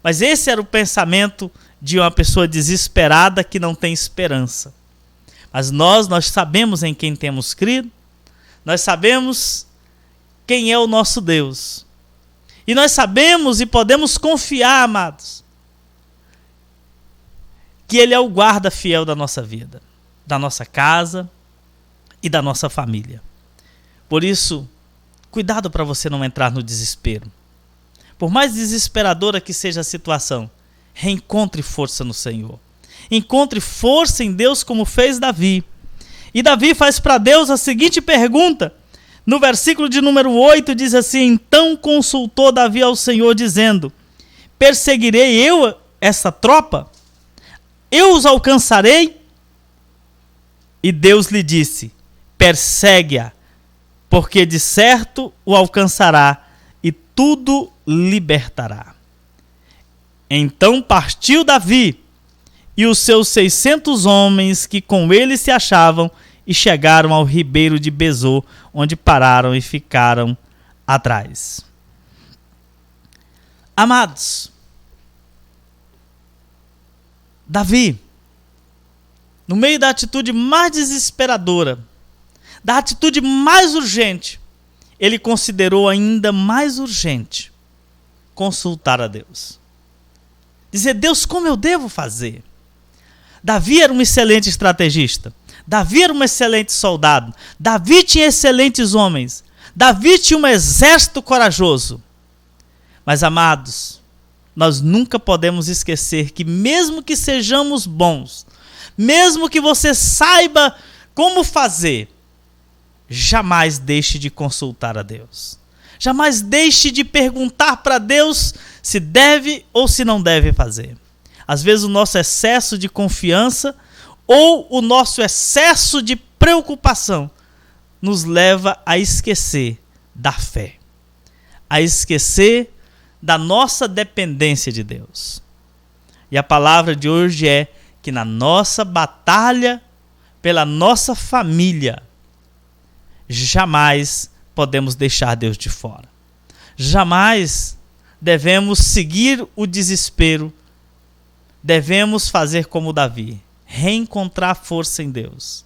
Mas esse era o pensamento de uma pessoa desesperada que não tem esperança. Mas nós sabemos em quem temos crido. Nós sabemos quem é o nosso Deus. E nós sabemos e podemos confiar, amados, que Ele é o guarda fiel da nossa vida, da nossa casa e da nossa família. Por isso, cuidado para você não entrar no desespero. Por mais desesperadora que seja a situação, reencontre força no Senhor. Encontre força em Deus como fez Davi. E Davi faz para Deus a seguinte pergunta. No versículo de número 8 diz assim: então consultou Davi ao Senhor dizendo: perseguirei eu essa tropa? Eu os alcançarei? E Deus lhe disse: persegue-a, porque de certo o alcançará e tudo libertará. Então partiu Davi e os seus 600 homens que com ele se achavam e chegaram ao ribeiro de Besor, onde pararam e ficaram atrás. Amados, Davi, no meio da atitude mais desesperadora, da atitude mais urgente, ele considerou ainda mais urgente consultar a Deus. Dizer: Deus, como eu devo fazer? Davi era um excelente estrategista. Davi era um excelente soldado. Davi tinha excelentes homens. Davi tinha um exército corajoso. Mas, amados, nós nunca podemos esquecer que mesmo que sejamos bons, mesmo que você saiba como fazer, jamais deixe de consultar a Deus. Jamais deixe de perguntar para Deus se deve ou se não deve fazer. Às vezes o nosso excesso de confiança ou o nosso excesso de preocupação nos leva a esquecer da fé, a esquecer da nossa dependência de Deus. E a palavra de hoje é que na nossa batalha pela nossa família, jamais podemos deixar Deus de fora. Jamais devemos seguir o desespero. Devemos fazer como Davi, reencontrar força em Deus.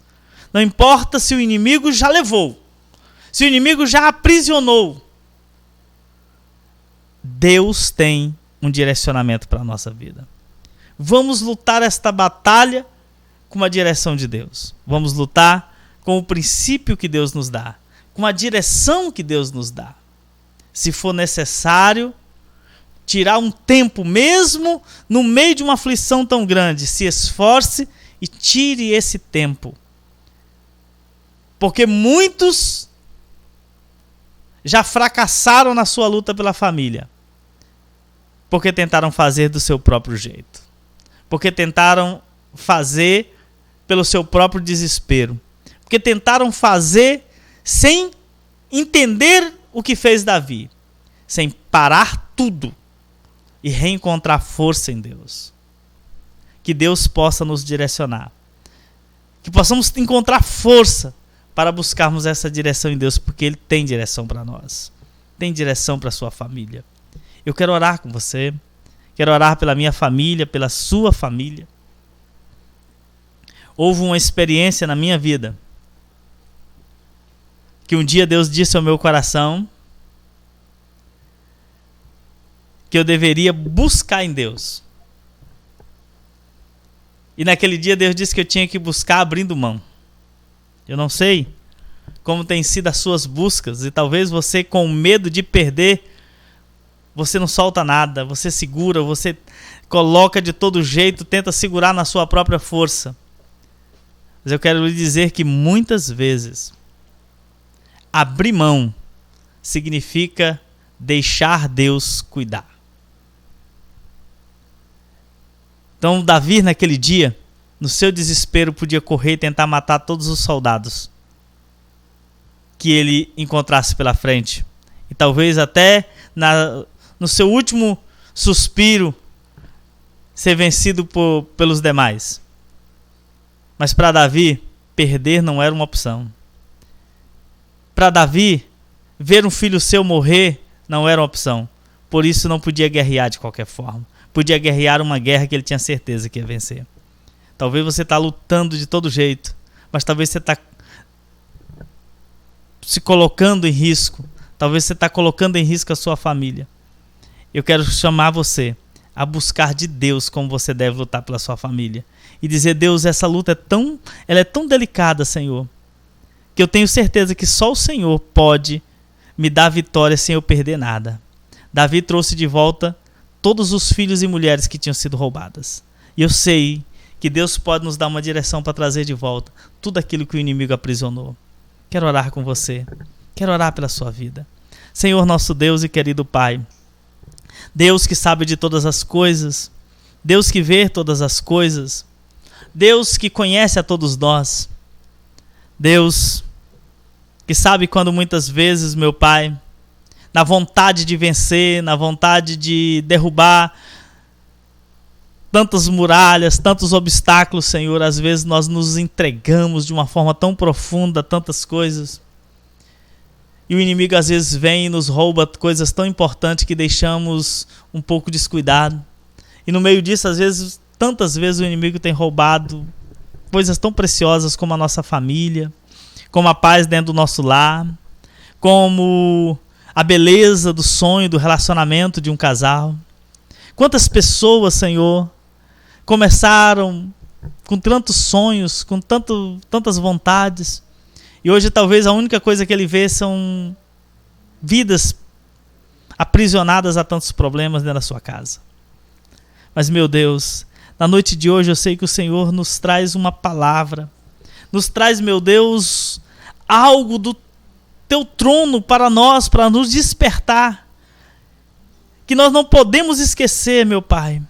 Não importa se o inimigo já levou, se o inimigo já aprisionou, Deus tem um direcionamento para a nossa vida. Vamos lutar esta batalha com a direção de Deus. Vamos lutar com o princípio que Deus nos dá, com a direção que Deus nos dá. Se for necessário, tirar um tempo, mesmo no meio de uma aflição tão grande, se esforce e tire esse tempo. Porque muitos já fracassaram na sua luta pela família, porque tentaram fazer do seu próprio jeito, porque tentaram fazer pelo seu próprio desespero, porque tentaram fazer sem entender o que fez Davi, sem parar tudo e reencontrar força em Deus. Que Deus possa nos direcionar, que possamos encontrar força para buscarmos essa direção em Deus, porque Ele tem direção para nós, tem direção para a sua família. Eu quero orar com você, quero orar pela minha família, pela sua família. Houve uma experiência na minha vida, que um dia Deus disse ao meu coração que eu deveria buscar em Deus. E naquele dia Deus disse que eu tinha que buscar abrindo mão. Eu não sei como tem sido as suas buscas, e talvez você, com medo de perder você não solta nada, você segura, você coloca de todo jeito, tenta segurar na sua própria força. Mas eu quero lhe dizer que muitas vezes abrir mão significa deixar Deus cuidar. Então Davi naquele dia, no seu desespero, podia correr e tentar matar todos os soldados que ele encontrasse pela frente. E talvez até no seu último suspiro ser vencido pelos demais. Mas para Davi, perder não era uma opção. Para Davi, ver um filho seu morrer não era uma opção. Por isso não podia guerrear de qualquer forma. Podia guerrear uma guerra que ele tinha certeza que ia vencer. Talvez você está lutando de todo jeito, mas talvez você está se colocando em risco. Talvez você está colocando em risco a sua família. Eu quero chamar você a buscar de Deus como você deve lutar pela sua família. E dizer: Deus, essa luta é tão delicada, Senhor, que eu tenho certeza que só o Senhor pode me dar vitória sem eu perder nada. Davi trouxe de volta todos os filhos e mulheres que tinham sido roubadas. E eu sei que Deus pode nos dar uma direção para trazer de volta tudo aquilo que o inimigo aprisionou. Quero orar com você. Quero orar pela sua vida. Senhor nosso Deus e querido Pai, Deus que sabe de todas as coisas, Deus que vê todas as coisas, Deus que conhece a todos nós, Deus que sabe quando muitas vezes, meu Pai, na vontade de vencer, na vontade de derrubar tantas muralhas, tantos obstáculos, Senhor, às vezes nós nos entregamos de uma forma tão profunda a tantas coisas. E o inimigo às vezes vem e nos rouba coisas tão importantes que deixamos um pouco descuidado. E no meio disso, às vezes, tantas vezes o inimigo tem roubado coisas tão preciosas como a nossa família, como a paz dentro do nosso lar, como a beleza do sonho, do relacionamento de um casal. Quantas pessoas, Senhor, começaram com tantos sonhos, com tantas vontades, e hoje talvez a única coisa que ele vê são vidas aprisionadas a tantos problemas dentro da sua casa. Mas, meu Deus, na noite de hoje eu sei que o Senhor nos traz uma palavra, nos traz, meu Deus, algo do teu trono para nós, para nos despertar, que nós não podemos esquecer, meu Pai,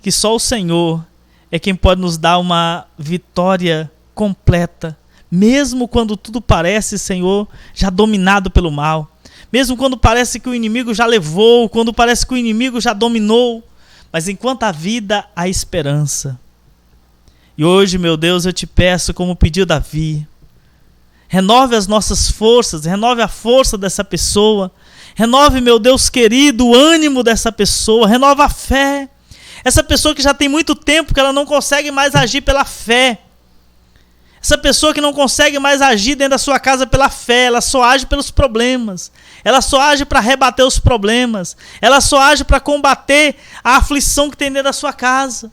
que só o Senhor é quem pode nos dar uma vitória completa, mesmo quando tudo parece, Senhor, já dominado pelo mal, mesmo quando parece que o inimigo já levou, quando parece que o inimigo já dominou, mas enquanto há vida, há esperança. E hoje, meu Deus, eu te peço, como pediu Davi, renove as nossas forças, renove a força dessa pessoa, renove, meu Deus querido, o ânimo dessa pessoa, renova a fé. Essa pessoa que já tem muito tempo que ela não consegue mais agir pela fé. Essa pessoa que não consegue mais agir dentro da sua casa pela fé, ela só age pelos problemas. Ela só age para rebater os problemas. Ela só age para combater a aflição que tem dentro da sua casa.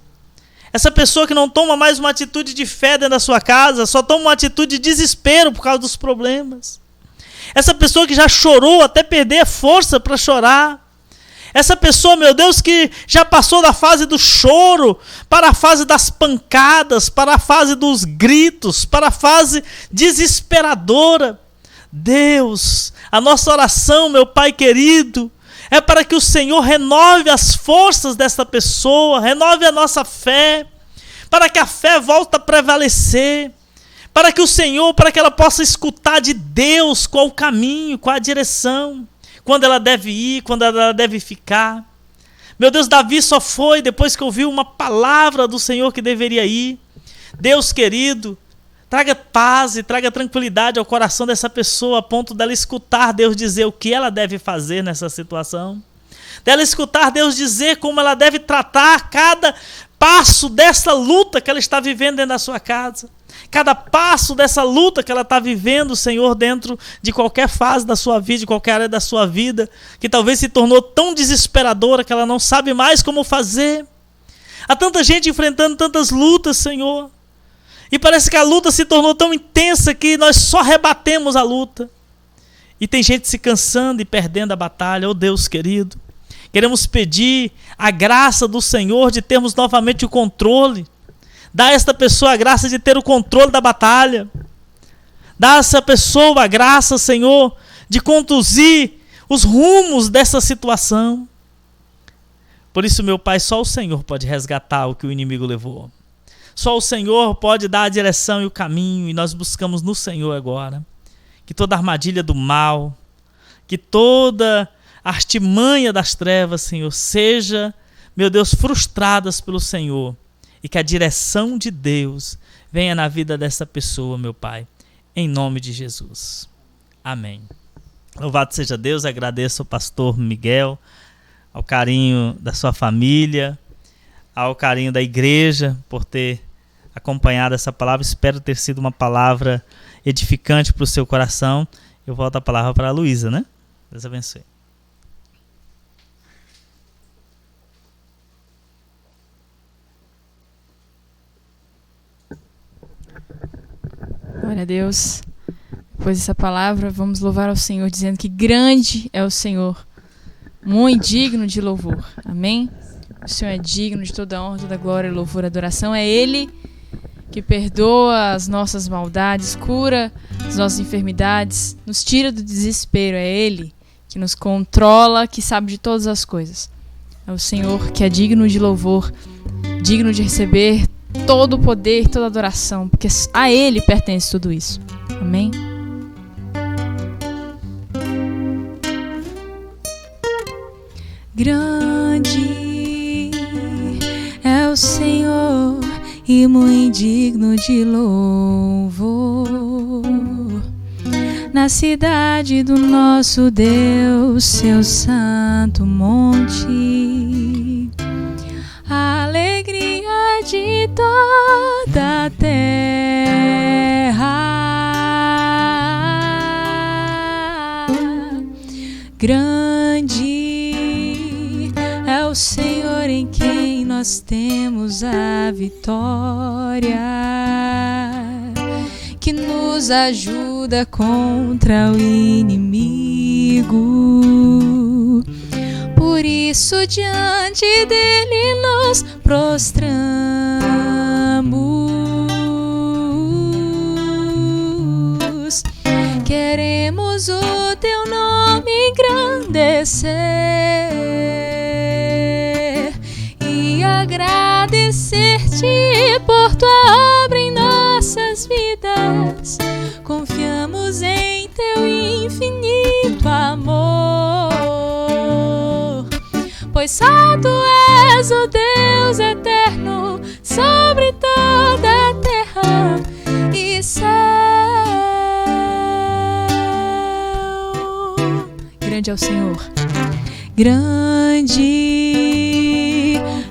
Essa pessoa que não toma mais uma atitude de fé dentro da sua casa, só toma uma atitude de desespero por causa dos problemas. Essa pessoa que já chorou até perder a força para chorar. Essa pessoa, meu Deus, que já passou da fase do choro para a fase das pancadas, para a fase dos gritos, para a fase desesperadora. Deus, a nossa oração, meu Pai querido, é para que o Senhor renove as forças dessa pessoa, renove a nossa fé, para que a fé volte a prevalecer, para que o Senhor, para que ela possa escutar de Deus qual o caminho, qual a direção, quando ela deve ir, quando ela deve ficar. Meu Deus, Davi só foi depois que ouviu uma palavra do Senhor que deveria ir. Deus querido, traga paz e traga tranquilidade ao coração dessa pessoa, a ponto dela escutar Deus dizer o que ela deve fazer nessa situação. Dela escutar Deus dizer como ela deve tratar cada passo dessa luta que ela está vivendo dentro da sua casa. Cada passo dessa luta que ela está vivendo, Senhor, dentro de qualquer fase da sua vida, de qualquer área da sua vida, que talvez se tornou tão desesperadora que ela não sabe mais como fazer. Há tanta gente enfrentando tantas lutas, Senhor, e parece que a luta se tornou tão intensa que nós só rebatemos a luta. E tem gente se cansando e perdendo a batalha. Oh Deus querido, queremos pedir a graça do Senhor de termos novamente o controle. Dá a esta pessoa a graça de ter o controle da batalha. Dá a essa pessoa a graça, Senhor, de conduzir os rumos dessa situação. Por isso, meu Pai, só o Senhor pode resgatar o que o inimigo levou. Só o Senhor pode dar a direção e o caminho, e nós buscamos no Senhor agora. Que toda armadilha do mal, que toda artimanha das trevas, Senhor, seja, meu Deus, frustradas pelo Senhor, e que a direção de Deus venha na vida dessa pessoa, meu Pai, em nome de Jesus. Amém. Louvado seja Deus, agradeço ao pastor Miguel, ao carinho da sua família, ao carinho da igreja por ter acompanhado essa palavra. Espero ter sido uma palavra edificante para o seu coração. Eu volto a palavra para a Luísa, né? Deus abençoe. Glória a Deus. Depois dessa palavra, vamos louvar ao Senhor, dizendo que grande é o Senhor, muito digno de louvor. Amém? O Senhor é digno de toda honra, toda glória, louvor, adoração. É Ele que perdoa as nossas maldades, cura as nossas enfermidades, nos tira do desespero. É Ele que nos controla, que sabe de todas as coisas. É o Senhor que é digno de louvor, digno de receber todo o poder, toda a adoração, porque a Ele pertence tudo isso. Amém? Grande é o Senhor e muito digno de louvor, na cidade do nosso Deus, seu santo monte, a alegria de toda a terra. Grande é o Senhor em quem nós temos a vitória, que nos ajuda contra o inimigo. Por isso diante dele nos prostramos. Queremos o teu nome engrandecer e agradecer-te por tua obra em nossas vidas. Confiamos em teu infinito amor, pois só tu és o Deus eterno sobre toda a terra e céu. Grande é o Senhor, grande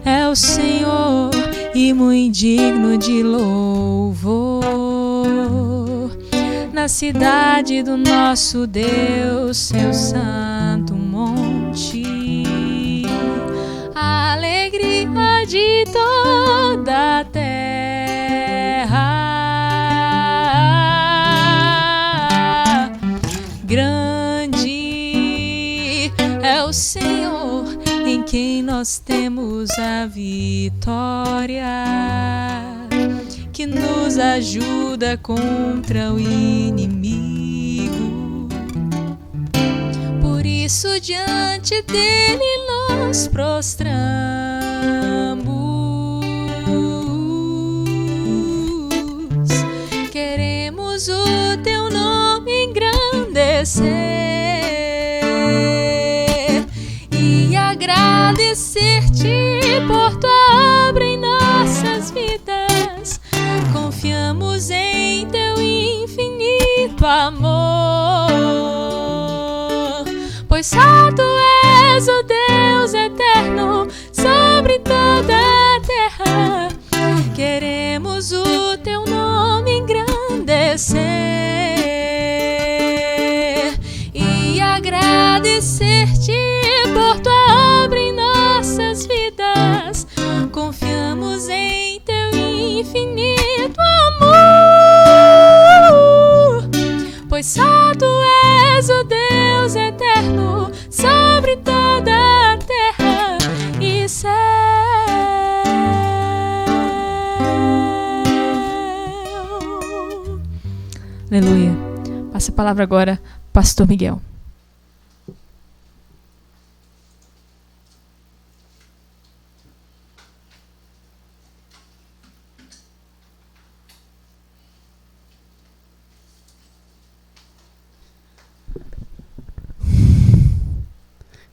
é o Senhor e muito digno de louvor, na cidade do nosso Deus, seu santo monte, a alegria de toda a terra. Grande é o Senhor em quem nós temos a vitória, que nos ajuda contra o inimigo. Por isso diante dele nós prostramos. Queremos o teu nome engrandecer e agradecer-te por tua obra em nossas vidas. Confiamos em teu infinito amor, pois só tu és o Deus eterno sobre toda a terra. Queremos o teu nome engrandecer e agradecer-te por tua obra em nossas vidas. Confiamos em teu infinito amor, pois só tu és o Deus Aleluia. Passa a palavra agora, pastor Miguel.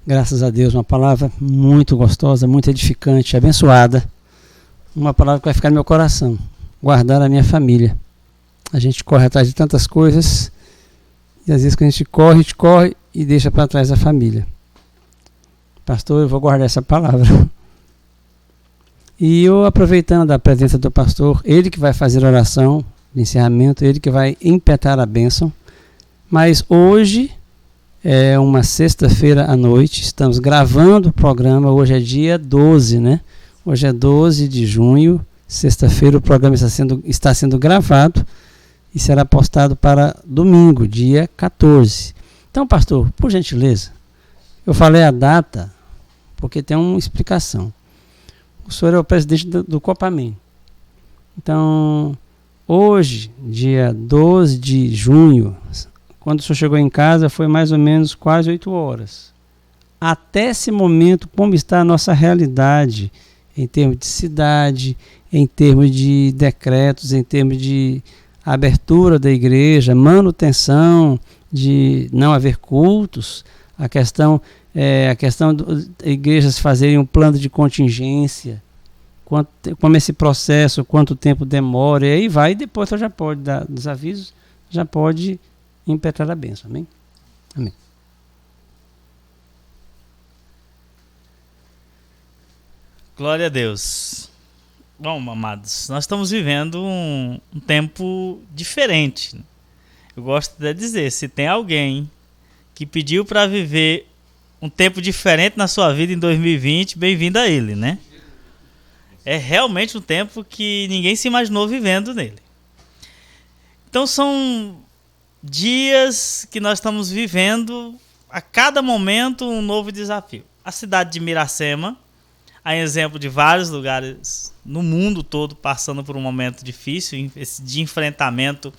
Graças a Deus, uma palavra muito gostosa, muito edificante, abençoada. Uma palavra que vai ficar no meu coração. Guardar a minha família. A gente corre atrás de tantas coisas e às vezes quando a gente corre e deixa para trás a família. Pastor, eu vou guardar essa palavra. E eu, aproveitando a presença do pastor, ele que vai fazer a oração de encerramento, ele que vai impetrar a bênção. Mas hoje é uma sexta-feira à noite, estamos gravando o programa, hoje é dia 12, né? Hoje é 12 de junho, sexta-feira, o programa está sendo gravado e será postado para domingo, dia 14. Então, pastor, por gentileza, eu falei a data porque tem uma explicação. O senhor é o presidente do Copamen. Então, hoje, dia 12 de junho, quando o senhor chegou em casa, foi mais ou menos quase 8 horas. Até esse momento, como está a nossa realidade em termos de cidade, em termos de decretos, em termos de abertura da igreja, manutenção de não haver cultos, a questão de igrejas fazerem um plano de contingência, como esse processo, quanto tempo demora, e aí vai, e depois já pode dar os avisos, já pode impetrar a bênção. Amém? Amém. Glória a Deus. Bom, amados, nós estamos vivendo um tempo diferente. Eu gosto de dizer, se tem alguém que pediu para viver um tempo diferente na sua vida em 2020, bem-vindo a ele, né? É realmente um tempo que ninguém se imaginou vivendo nele. Então são dias que nós estamos vivendo, a cada momento um novo desafio. A cidade de Miracema, a exemplo de vários lugares no mundo todo passando por um momento difícil de enfrentamento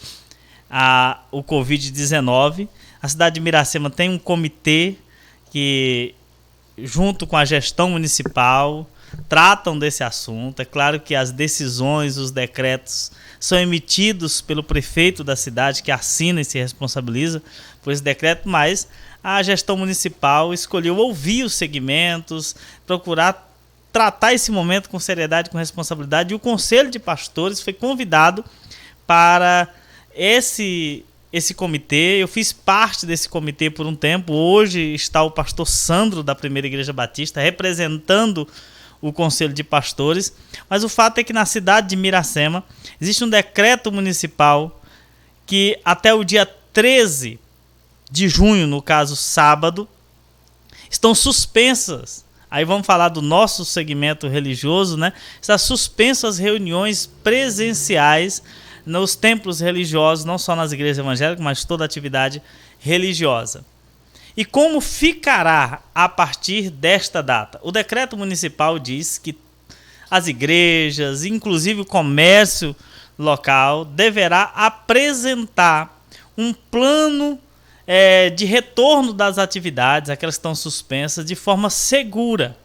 ao Covid-19. A cidade de Miracema tem um comitê que, junto com a gestão municipal, tratam desse assunto. É claro que as decisões, os decretos são emitidos pelo prefeito da cidade, que assina e se responsabiliza por esse decreto, mas a gestão municipal escolheu ouvir os segmentos, procurar tratar esse momento com seriedade, com responsabilidade, e o Conselho de Pastores foi convidado para esse comitê. Eu fiz parte desse comitê por um tempo. Hoje está o pastor Sandro, da Primeira Igreja Batista, representando o Conselho de Pastores. Mas o fato é que na cidade de Miracema existe um decreto municipal que até o dia 13 de junho, no caso sábado, estão suspensas. Aí vamos falar do nosso segmento religioso, né? Está suspenso as reuniões presenciais nos templos religiosos, não só nas igrejas evangélicas, mas toda atividade religiosa. E como ficará a partir desta data? O decreto municipal diz que as igrejas, inclusive o comércio local, deverá apresentar um plano de retorno das atividades, aquelas que estão suspensas, de forma segura.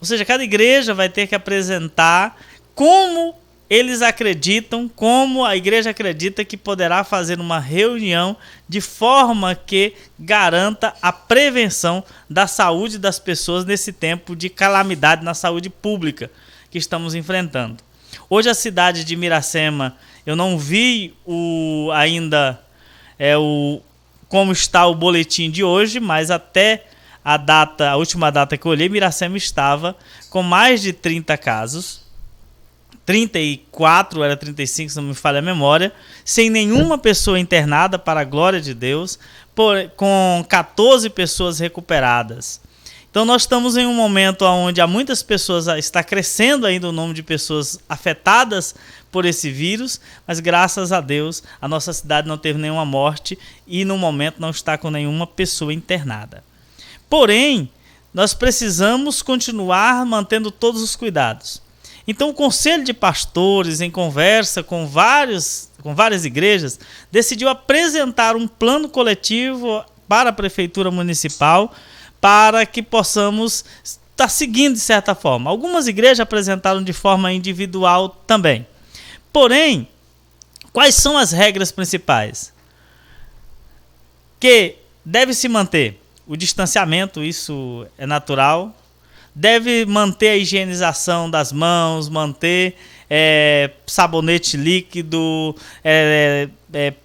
Ou seja, cada igreja vai ter que apresentar como eles acreditam, como a igreja acredita que poderá fazer uma reunião de forma que garanta a prevenção da saúde das pessoas nesse tempo de calamidade na saúde pública que estamos enfrentando. Hoje a cidade de Miracema, eu não vi ainda como está o boletim de hoje, mas até a última data que eu olhei, Miracema estava com mais de 30 casos, 34, era 35, se não me falha a memória, sem nenhuma pessoa internada, para a glória de Deus, com 14 pessoas recuperadas. Então nós estamos em um momento onde há muitas pessoas, está crescendo ainda o número de pessoas afetadas por esse vírus, mas graças a Deus a nossa cidade não teve nenhuma morte e no momento não está com nenhuma pessoa internada. Porém, nós precisamos continuar mantendo todos os cuidados. Então o Conselho de Pastores, em conversa com várias igrejas, decidiu apresentar um plano coletivo para a Prefeitura Municipal para que possamos estar seguindo de certa forma. Algumas igrejas apresentaram de forma individual também. Porém, quais são as regras principais? Que deve se manter o distanciamento, isso é natural. Deve manter a higienização das mãos, manter sabonete líquido,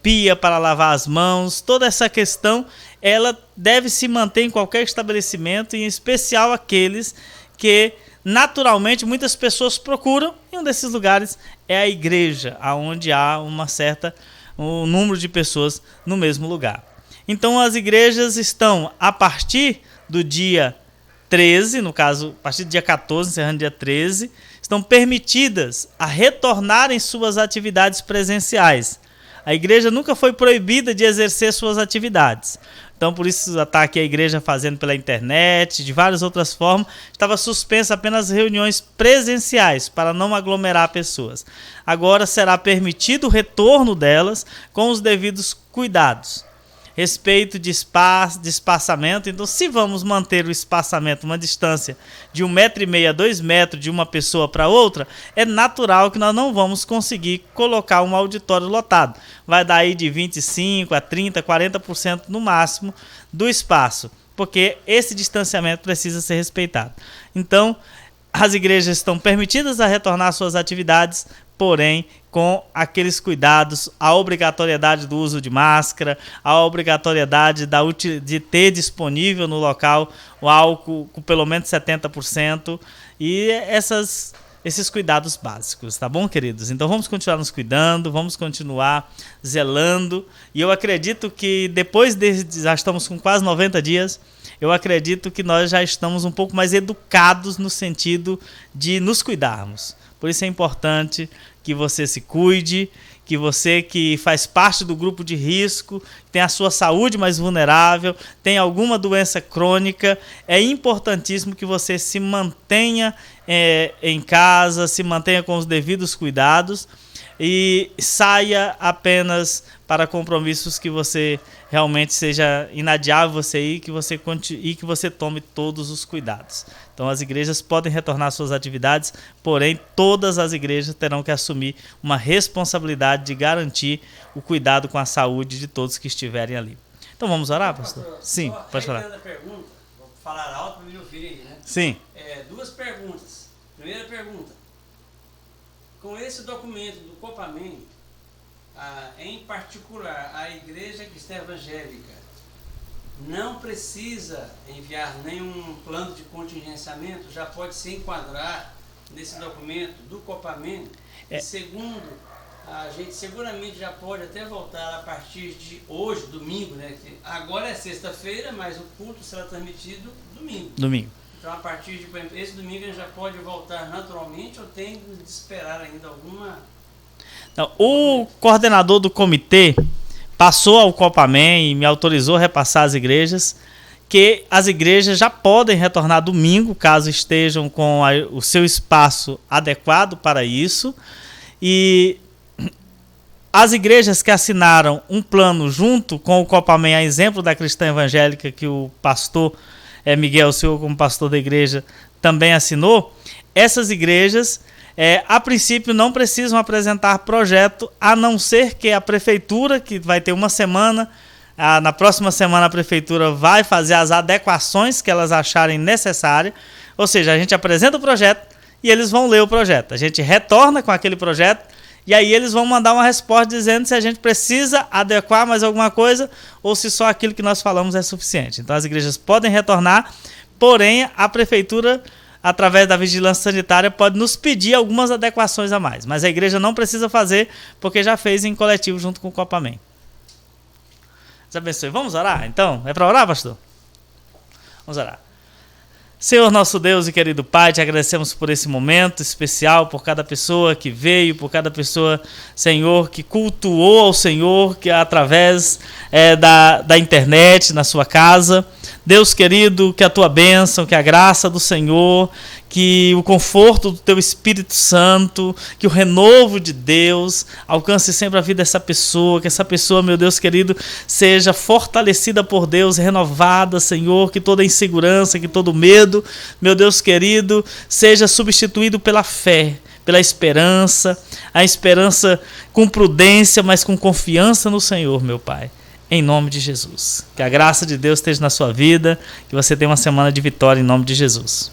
pia para lavar as mãos. Toda essa questão ela deve se manter em qualquer estabelecimento, em especial aqueles que naturalmente muitas pessoas procuram. E um desses lugares é a igreja, onde há um número de pessoas no mesmo lugar. Então as igrejas estão, a partir do dia 13, no caso, a partir do dia 14, encerrando dia 13, estão permitidas a retornarem suas atividades presenciais. A igreja nunca foi proibida de exercer suas atividades. Então, por isso está aqui a igreja fazendo pela internet, de várias outras formas. Estava suspensa apenas reuniões presenciais para não aglomerar pessoas. Agora será permitido o retorno delas com os devidos cuidados. Respeito de espaçamento. Então, se vamos manter o espaçamento, uma distância de 1,5 m a 2 metros de uma pessoa para outra, é natural que nós não vamos conseguir colocar um auditório lotado. Vai dar aí de 25% a 30%, 40% no máximo do espaço, porque esse distanciamento precisa ser respeitado. Então, as igrejas estão permitidas a retornar às suas atividades, porém com aqueles cuidados, a obrigatoriedade do uso de máscara, a obrigatoriedade de ter disponível no local o álcool com pelo menos 70% e esses cuidados básicos, tá bom, queridos? Então vamos continuar nos cuidando, vamos continuar zelando, e eu acredito que depois já estamos com quase 90 dias, eu acredito que nós já estamos um pouco mais educados no sentido de nos cuidarmos. Por isso é importante que você se cuide, que você que faz parte do grupo de risco, tem a sua saúde mais vulnerável, tem alguma doença crônica, é importantíssimo que você se mantenha em casa, se mantenha com os devidos cuidados e saia apenas para compromissos que você realmente seja inadiável você ir, que você tome todos os cuidados. Então as igrejas podem retornar às suas atividades, porém todas as igrejas terão que assumir uma responsabilidade de garantir o cuidado com a saúde de todos que estiverem ali. Então vamos orar, pastor? Sim, pode falar. Pergunta, vou falar alto para me ouvir aí, né? Sim. Duas perguntas. Primeira pergunta. Com esse documento do Copamem, em particular a Igreja Cristã Evangélica não precisa enviar nenhum plano de contingenciamento, já pode se enquadrar nesse documento do Copamem. E segundo, a gente seguramente já pode até voltar a partir de hoje, domingo, né? Que agora é sexta-feira, mas o culto será transmitido domingo. Então, a partir de esse domingo, a gente já pode voltar naturalmente ou tem de esperar ainda alguma... Não, o coordenador do comitê passou ao Copamem e me autorizou a repassar às igrejas que as igrejas já podem retornar domingo, caso estejam com o seu espaço adequado para isso. E as igrejas que assinaram um plano junto com o Copamem, a exemplo da Cristã Evangélica, que o pastor Miguel, o senhor como pastor da igreja, também assinou, essas igrejas, a princípio, não precisam apresentar projeto, a não ser que a prefeitura, que vai ter uma semana, na próxima semana a prefeitura vai fazer as adequações que elas acharem necessárias, ou seja, a gente apresenta o projeto e eles vão ler o projeto. A gente retorna com aquele projeto e aí eles vão mandar uma resposta dizendo se a gente precisa adequar mais alguma coisa ou se só aquilo que nós falamos é suficiente. Então as igrejas podem retornar, porém a prefeitura, através da vigilância sanitária, pode nos pedir algumas adequações a mais. Mas a igreja não precisa fazer, porque já fez em coletivo junto com o Copamem. Deus abençoe. Vamos orar, então? É para orar, pastor? Vamos orar. Senhor, nosso Deus e querido Pai, te agradecemos por esse momento especial, por cada pessoa que veio, por cada pessoa, Senhor, que cultuou ao Senhor, que através da internet, na sua casa. Deus querido, que a tua bênção, que a graça do Senhor, que o conforto do teu Espírito Santo, que o renovo de Deus alcance sempre a vida dessa pessoa, que essa pessoa, meu Deus querido, seja fortalecida por Deus, renovada, Senhor, que toda insegurança, que todo medo, meu Deus querido, seja substituído pela fé, pela esperança, a esperança com prudência, mas com confiança no Senhor, meu Pai. Em nome de Jesus. Que a graça de Deus esteja na sua vida, que você tenha uma semana de vitória em nome de Jesus.